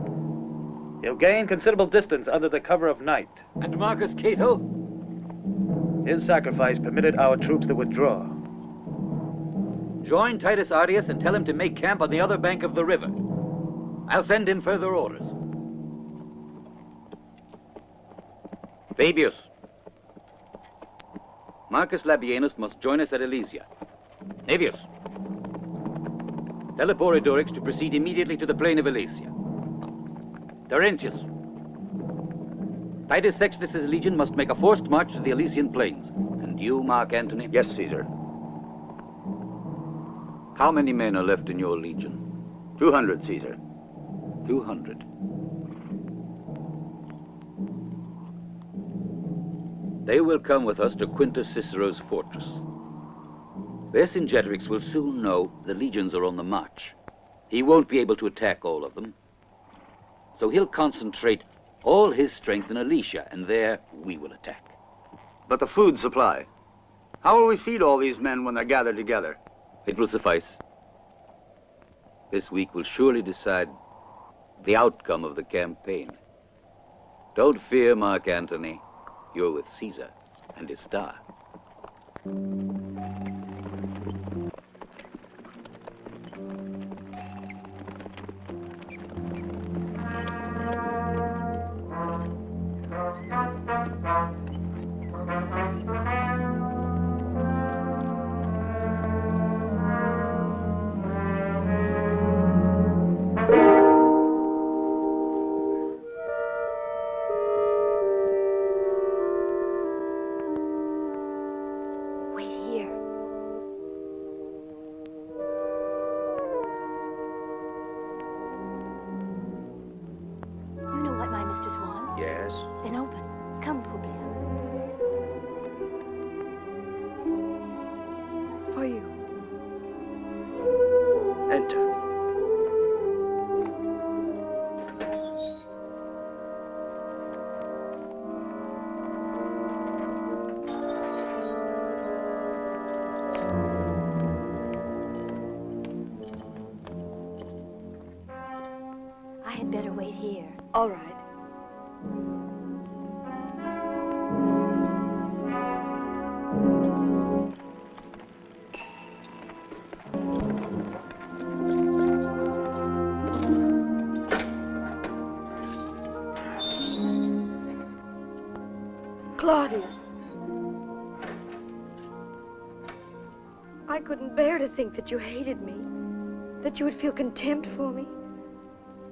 He'll gain considerable distance under the cover of night. And Marcus Cato? His sacrifice permitted our troops to withdraw. Join Titus Artius and tell him to make camp on the other bank of the river. I'll send in further orders. Fabius. Marcus Labienus must join us at Alesia. Navius. Tell Eporidorix to proceed immediately to the plain of Alesia. Terentius. Titus Sextus's legion must make a forced march to the Elysian plains. And you, Mark Antony? Yes, Caesar. How many men are left in your legion? 200, Caesar. 200. They will come with us to Quintus Cicero's fortress. Vercingetorix will soon know the legions are on the march. He won't be able to attack all of them. So he'll concentrate all his strength in Alesia, and there we will attack. But the food supply? How will we feed all these men when they're gathered together? It will suffice. This week will surely decide the outcome of the campaign. Don't fear, Mark Antony. You're with Caesar and his star. Wait here. Yes? Then open. Come, Publius. For you. Enter. I had better wait here. All right. Claudius. I couldn't bear to think that you hated me, that you would feel contempt for me.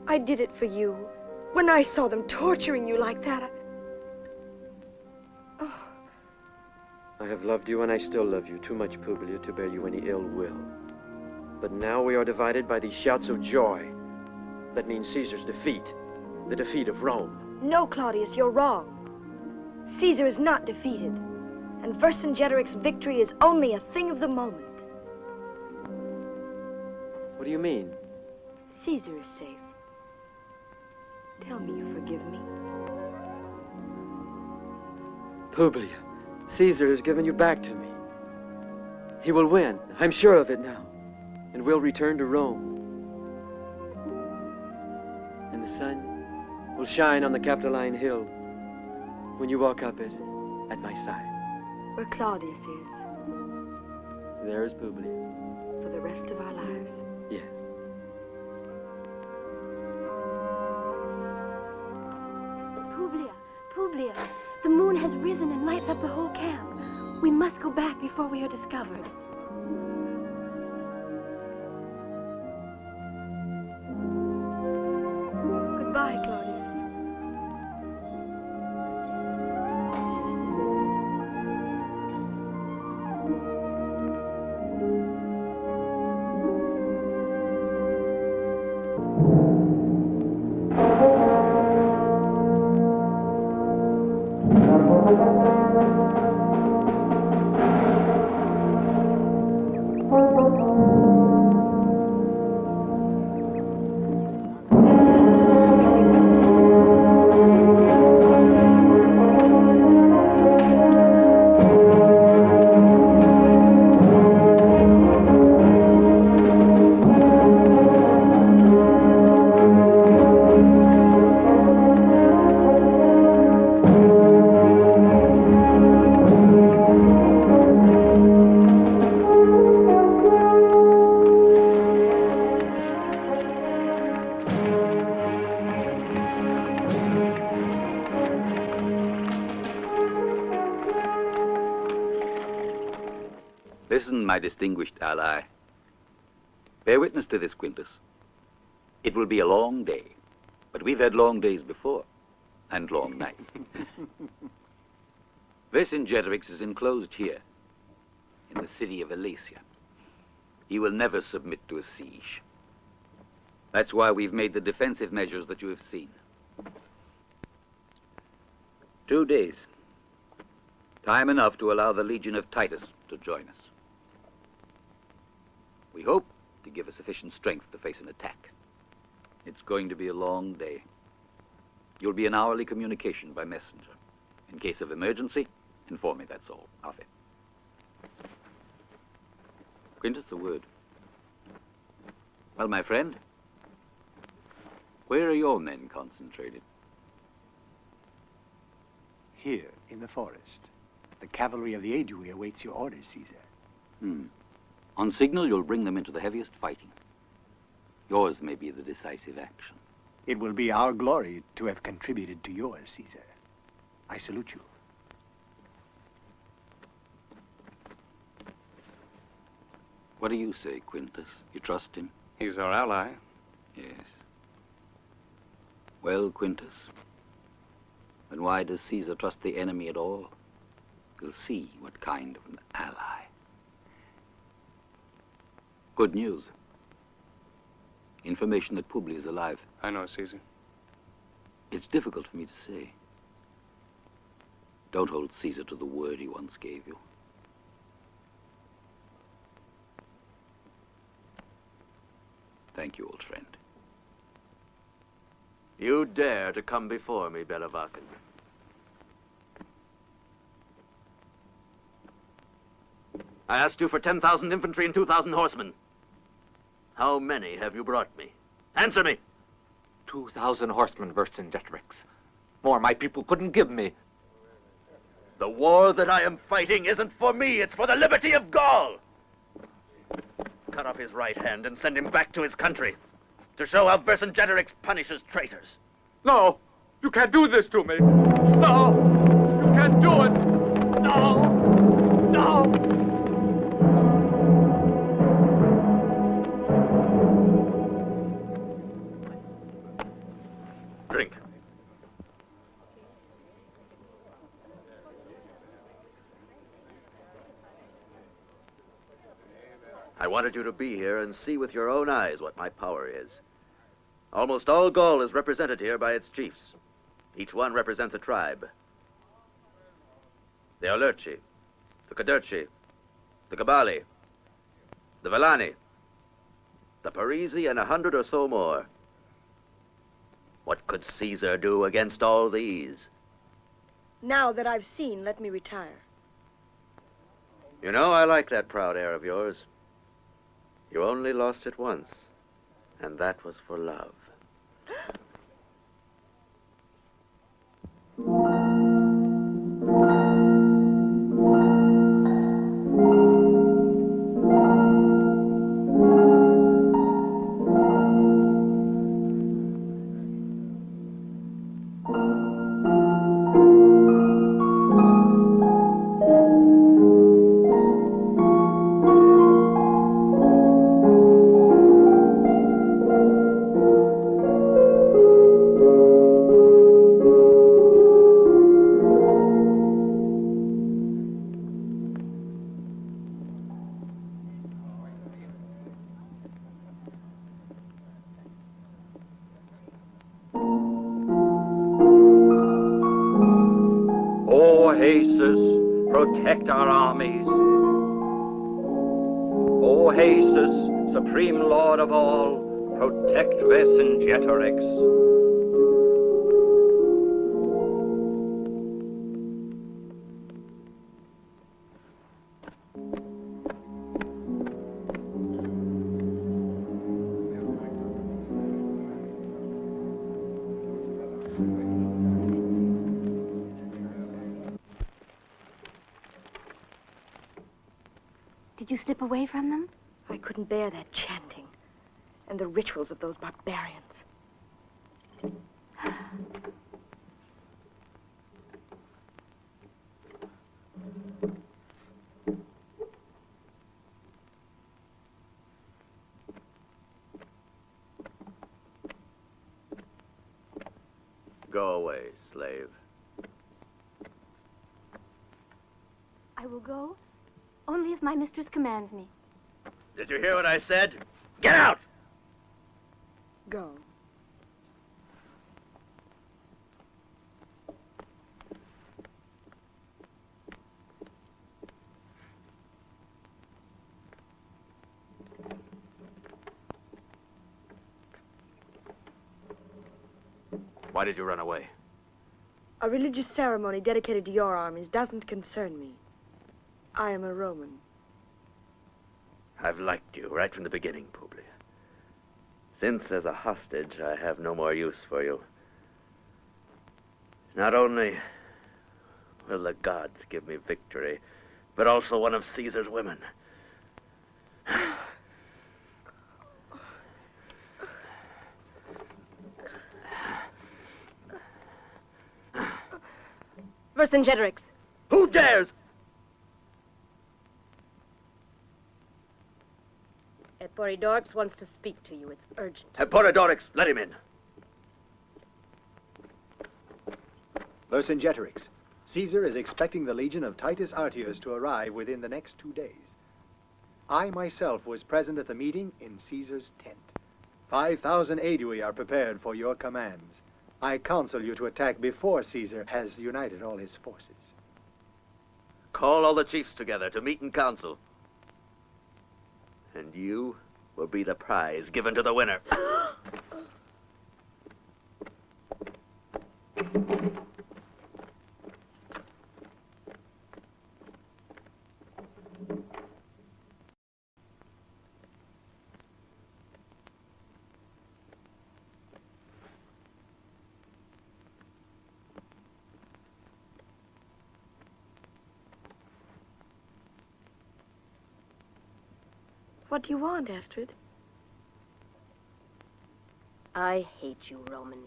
I did it for you. When I saw them torturing you like that, I have loved you and I still love you too much, Publius, to bear you any ill will. But now we are divided by these shouts of joy. That means Caesar's defeat, the defeat of Rome. No, Claudius, you're wrong. Caesar is not defeated, and Vercingetorix's victory is only a thing of the moment. What do you mean? Caesar is safe. Tell me you forgive me. Publius, Caesar has given you back to me. He will win, I'm sure of it now, and we'll return to Rome. And the sun will shine on the Capitoline Hill when you walk up it at my side. Where Claudius is. There is Publius. For the rest of our lives. Yes. Publius, the moon has risen and lights up the whole camp. We must go back before we are discovered. Goodbye, Claudius. Listen, my distinguished ally. Bear witness to this, Quintus. It will be a long day, but we've had long days before, and long nights. Vercingetorix is enclosed here, in the city of Elasia. He will never submit to a siege. That's why we've made the defensive measures that you have seen. 2 days. Time enough to allow the legion of Titus to join us. We hope to give us sufficient strength to face an attack. It's going to be a long day. You'll be in hourly communication by messenger. In case of emergency, inform me, that's all. Ave. Quintus, a word. Well, my friend, where are your men concentrated? Here, in the forest. The cavalry of the Aedui awaits your orders, Caesar. On signal, you'll bring them into the heaviest fighting. Yours may be the decisive action. It will be our glory to have contributed to yours, Caesar. I salute you. What do you say, Quintus? You trust him? He's our ally. Yes. Well, Quintus, then why does Caesar trust the enemy at all? We'll see what kind of an ally. Good news. Information that Publius is alive. I know, Caesar. It's difficult for me to say. Don't hold Caesar to the word he once gave you. Thank you, old friend. You dare to come before me, Belavakin. I asked you for 10,000 infantry and 2,000 horsemen. How many have you brought me? Answer me! 2,000 horsemen, Vercingetorix. More my people couldn't give me. The war that I am fighting isn't for me, it's for the liberty of Gaul! Cut off his right hand and send him back to his country, to show how Vercingetorix punishes traitors. No! You can't do this to me! No! You can't do it! No! No! Drink. I wanted you to be here and see with your own eyes what my power is. Almost all Gaul is represented here by its chiefs. Each one represents a tribe. The Aulerci, the Cadurci, the Cabali, the Villani, the Parisi, and 100 or so more. What could Caesar do against all these? Now that I've seen, let me retire. You know, I like that proud air of yours. You only lost it once, and that was for love. Protect our armies. O Jesus, supreme Lord of all, protect Vercingetorix. Did you slip away from them? I couldn't bear that chanting and the rituals of those barbarians. Go away, slave. I will go, only if my mistress commands me. Did you hear what I said? Get out! Go. Why did you run away? A religious ceremony dedicated to your armies doesn't concern me. I am a Roman. I've liked you right from the beginning, Publius. Since, as a hostage, I have no more use for you. Not only will the gods give me victory, but also one of Caesar's women. Vercingetorix. Who dares? Eporidorix wants to speak to you. It's urgent. Eporidorix, let him in. Vercingetorix, Caesar is expecting the legion of Titus Artius to arrive within the next 2 days. I myself was present at the meeting in Caesar's tent. 5,000 aedui are prepared for your commands. I counsel you to attack before Caesar has united all his forces. Call all the chiefs together to meet in council. And you will be the prize given to the winner. What do you want, Astrid? I hate you, Roman.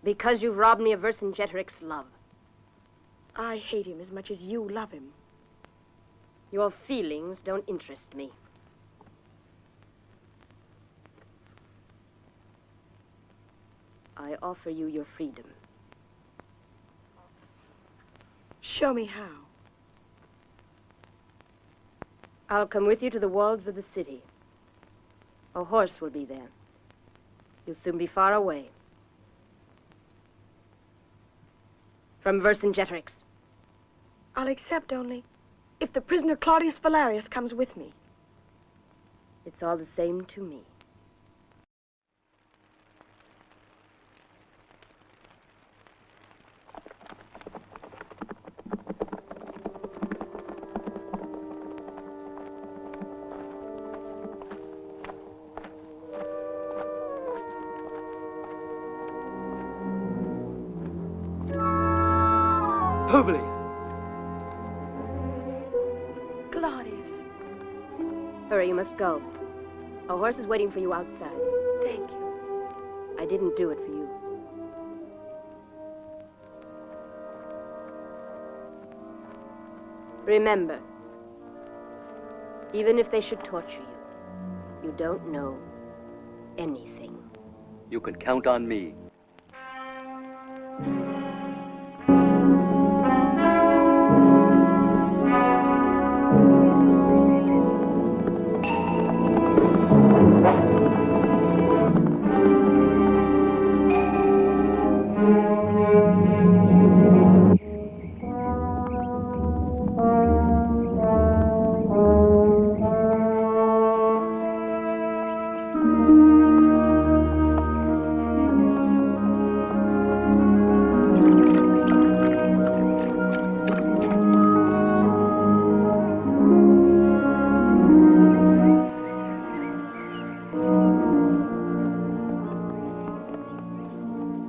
Because you've robbed me of Vercingetorix's love. I hate him as much as you love him. Your feelings don't interest me. I offer you your freedom. Show me how. I'll come with you to the walls of the city. A horse will be there. You'll soon be far away. From Vercingetorix. I'll accept only if the prisoner Claudius Valerius comes with me. It's all the same to me. Publius! Claudius. Hurry, you must go. A horse is waiting for you outside. Thank you. I didn't do it for you. Remember, even if they should torture you, you don't know anything. You can count on me.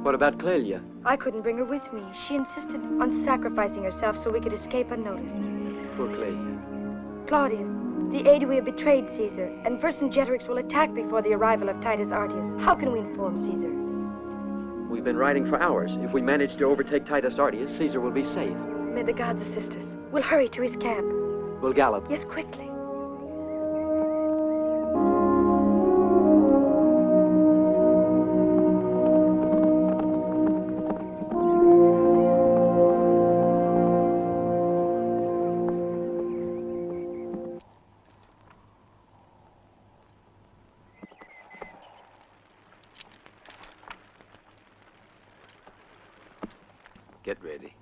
What about Clelia? I couldn't bring her with me. She insisted on sacrificing herself so we could escape unnoticed. Poor Clelia. Claudius, the aide we have betrayed Caesar, and Vercingetorix will attack before the arrival of Titus Artius. How can we inform Caesar? We've been riding for hours. If we manage to overtake Titus Artius, Caesar will be safe. May the gods assist us. We'll hurry to his camp. We'll gallop. Yes, quickly. Get ready.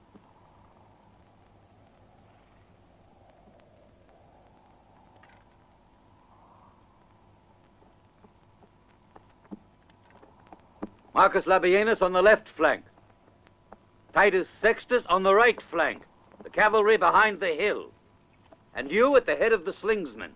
Marcus Labienus on the left flank. Titus Sextus on the right flank. The cavalry behind the hill. And you at the head of the slingsmen.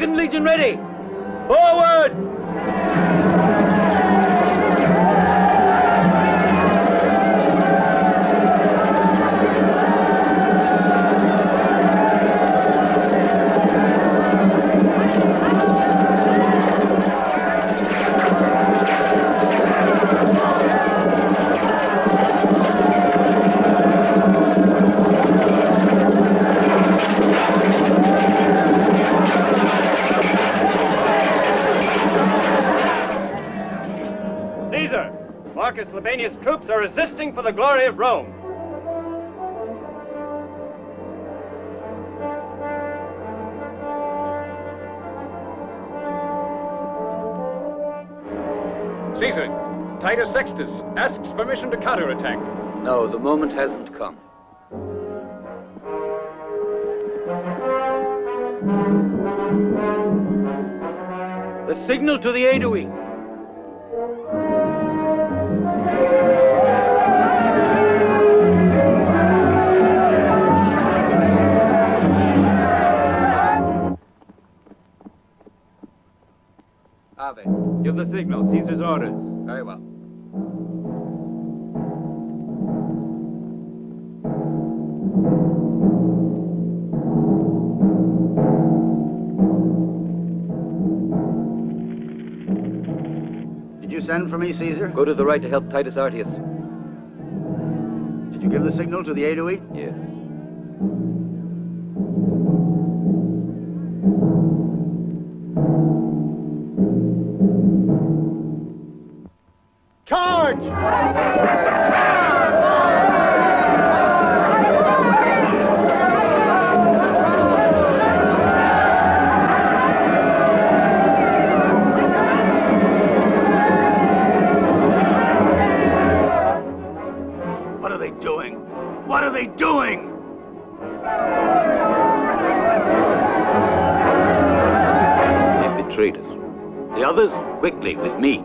Second Legion ready! Forward! Marcus Libanius' troops are resisting for the glory of Rome. Caesar, Titus Sextus asks permission to counterattack. No, the moment hasn't come. The signal to the Aedui. Ave, give the signal. Caesar's orders. Very well. Did you send for me, Caesar? Go to the right to help Titus Artius. Did you give the signal to the Aedui? Yes. What are they doing? They betrayed us. The others, quickly, with me.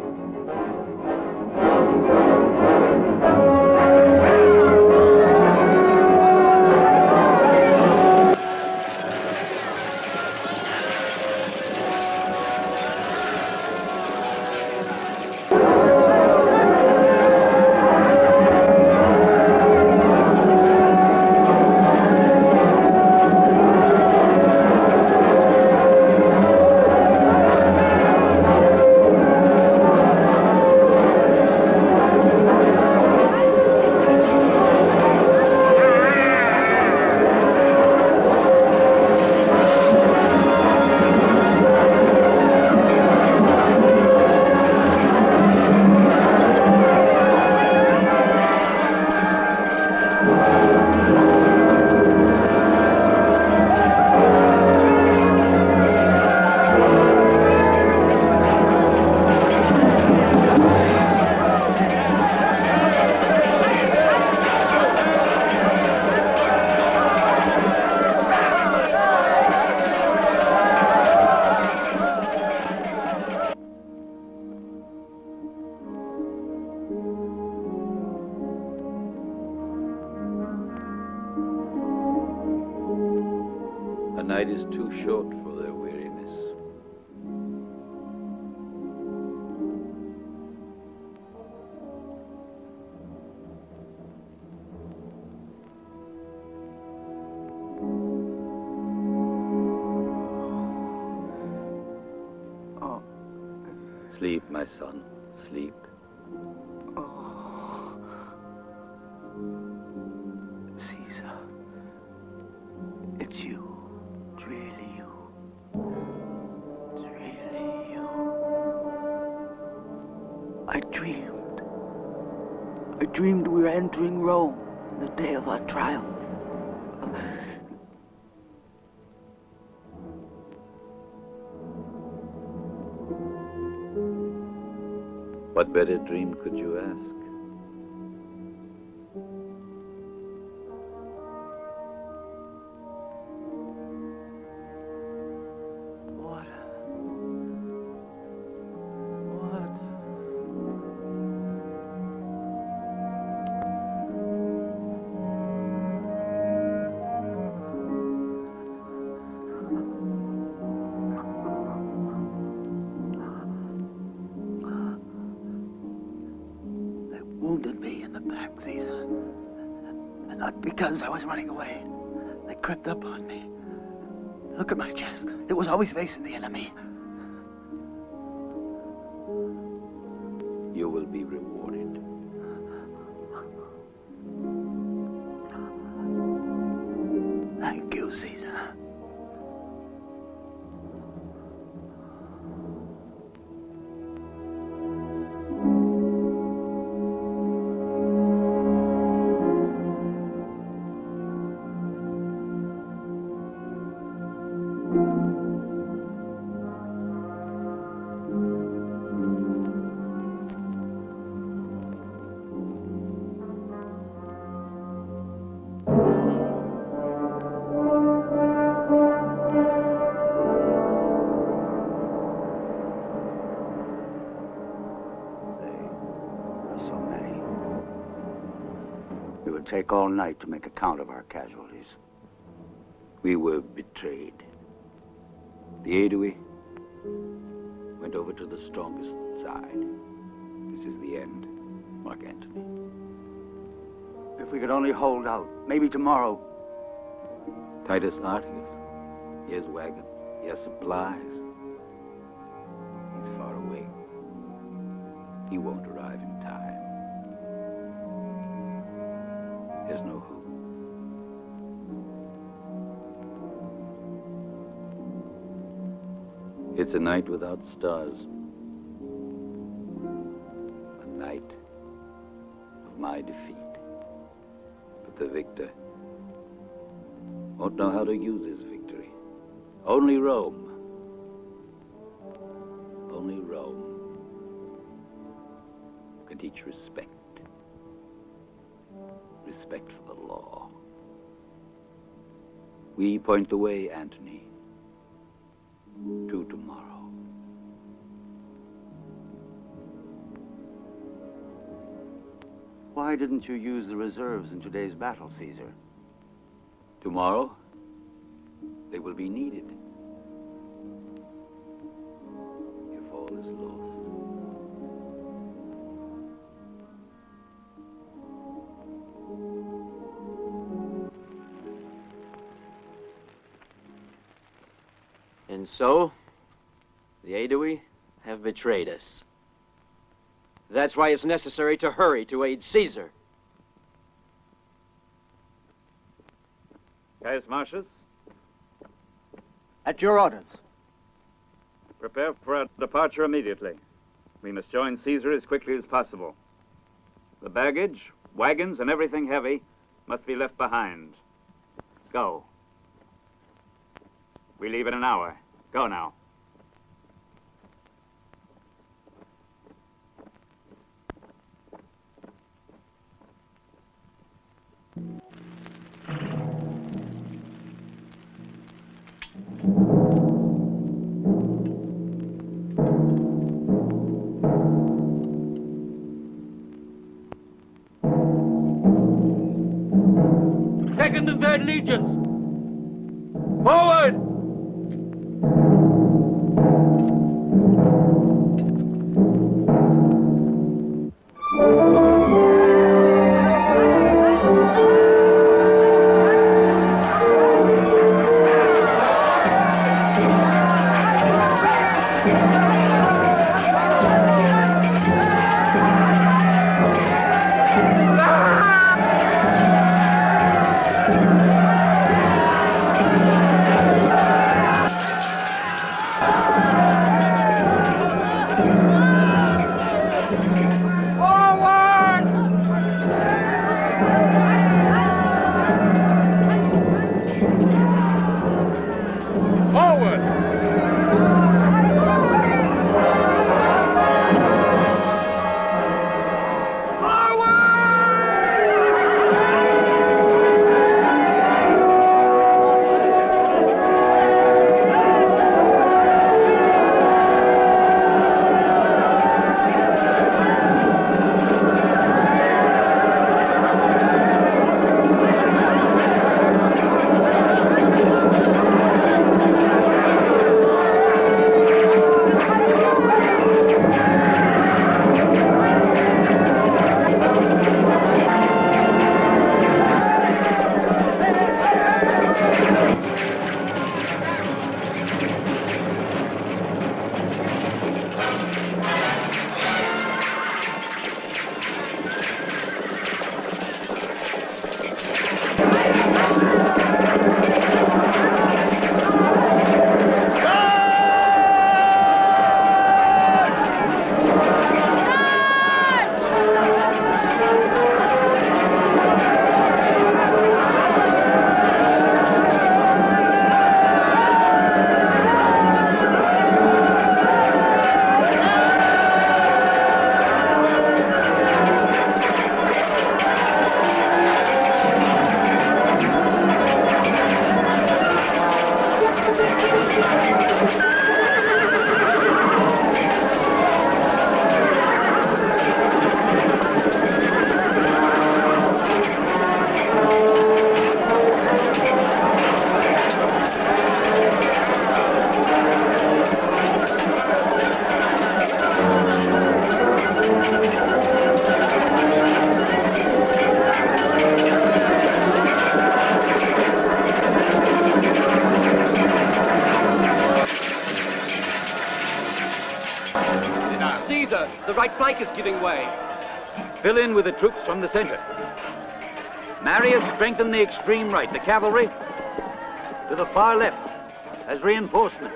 Night is too short for their weariness. Oh. Sleep, my son, sleep. Caesar, it's you. I dreamed we were entering Rome on the day of our triumph. What better dream could you ask? back, Caesar. And not because I was running away. They crept up on me. Look at my chest. It was always facing the enemy. You will be rewarded. Thank you, Caesar. Take all night to make a count of our casualties. We were betrayed. The Aedui went over to the strongest side. This is the end, Mark Antony. If we could only hold out, maybe tomorrow. Titus Artius, he has wagons, he has supplies. He's far away. He won't arrive in time. There's no hope. It's a night without stars. A night of my defeat. But the victor won't know how to use his victory. Only Rome. Only Rome can teach respect. Respect for the law. We point the way, Antony, to tomorrow. Why didn't you use the reserves in today's battle, Caesar? Tomorrow, they will be needed. If all is lost. And so, the Aedui have betrayed us. That's why it's necessary to hurry to aid Caesar. Gaius Marcius? At your orders. Prepare for our departure immediately. We must join Caesar as quickly as possible. The baggage, wagons, and everything heavy must be left behind. Go. We leave in an hour. Go now. Second and Third Legions! Forward! The right flank is giving way. Fill in with the troops from the center. Marius, strengthen the extreme right. The cavalry to the far left as reinforcement.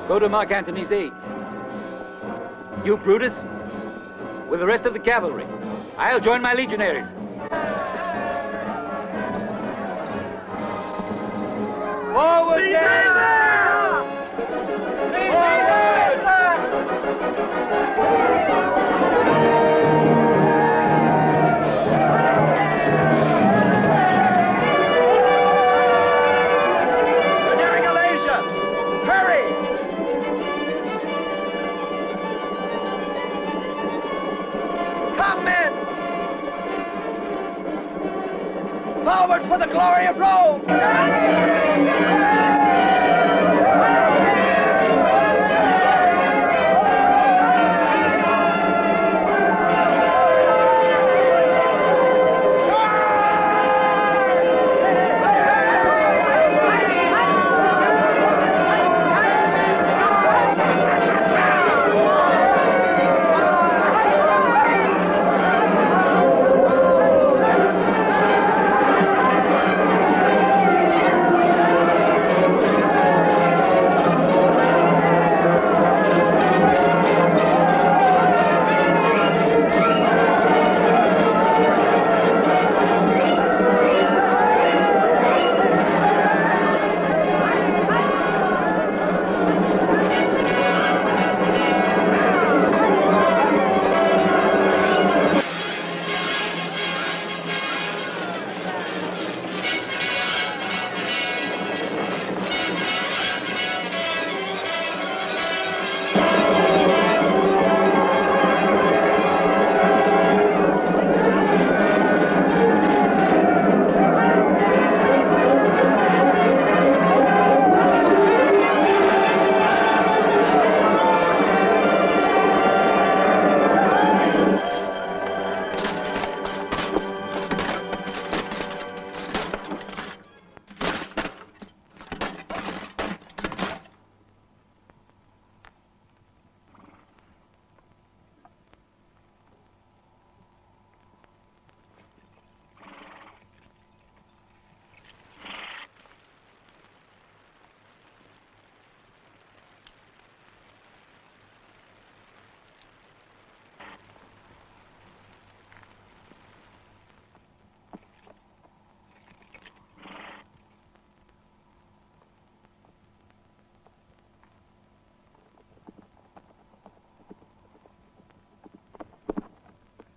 Go to Mark Antony's aid. You, Brutus, with the rest of the cavalry. I'll join my legionaries. Forward, Caesar! Forward for the glory of Rome!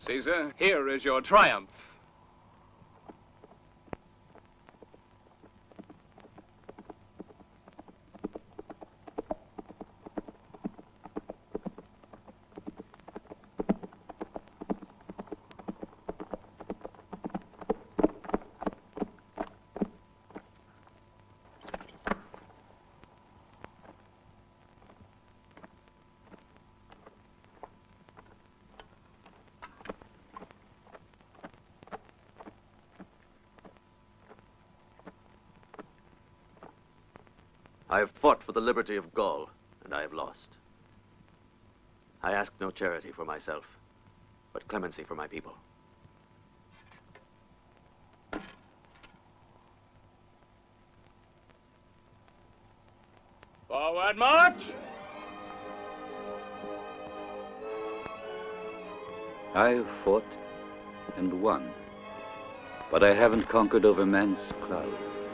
Caesar, here is your triumph. I have fought for the liberty of Gaul, and I have lost. I ask no charity for myself, but clemency for my people. Forward march! I've fought and won, but I haven't conquered over man's clouds.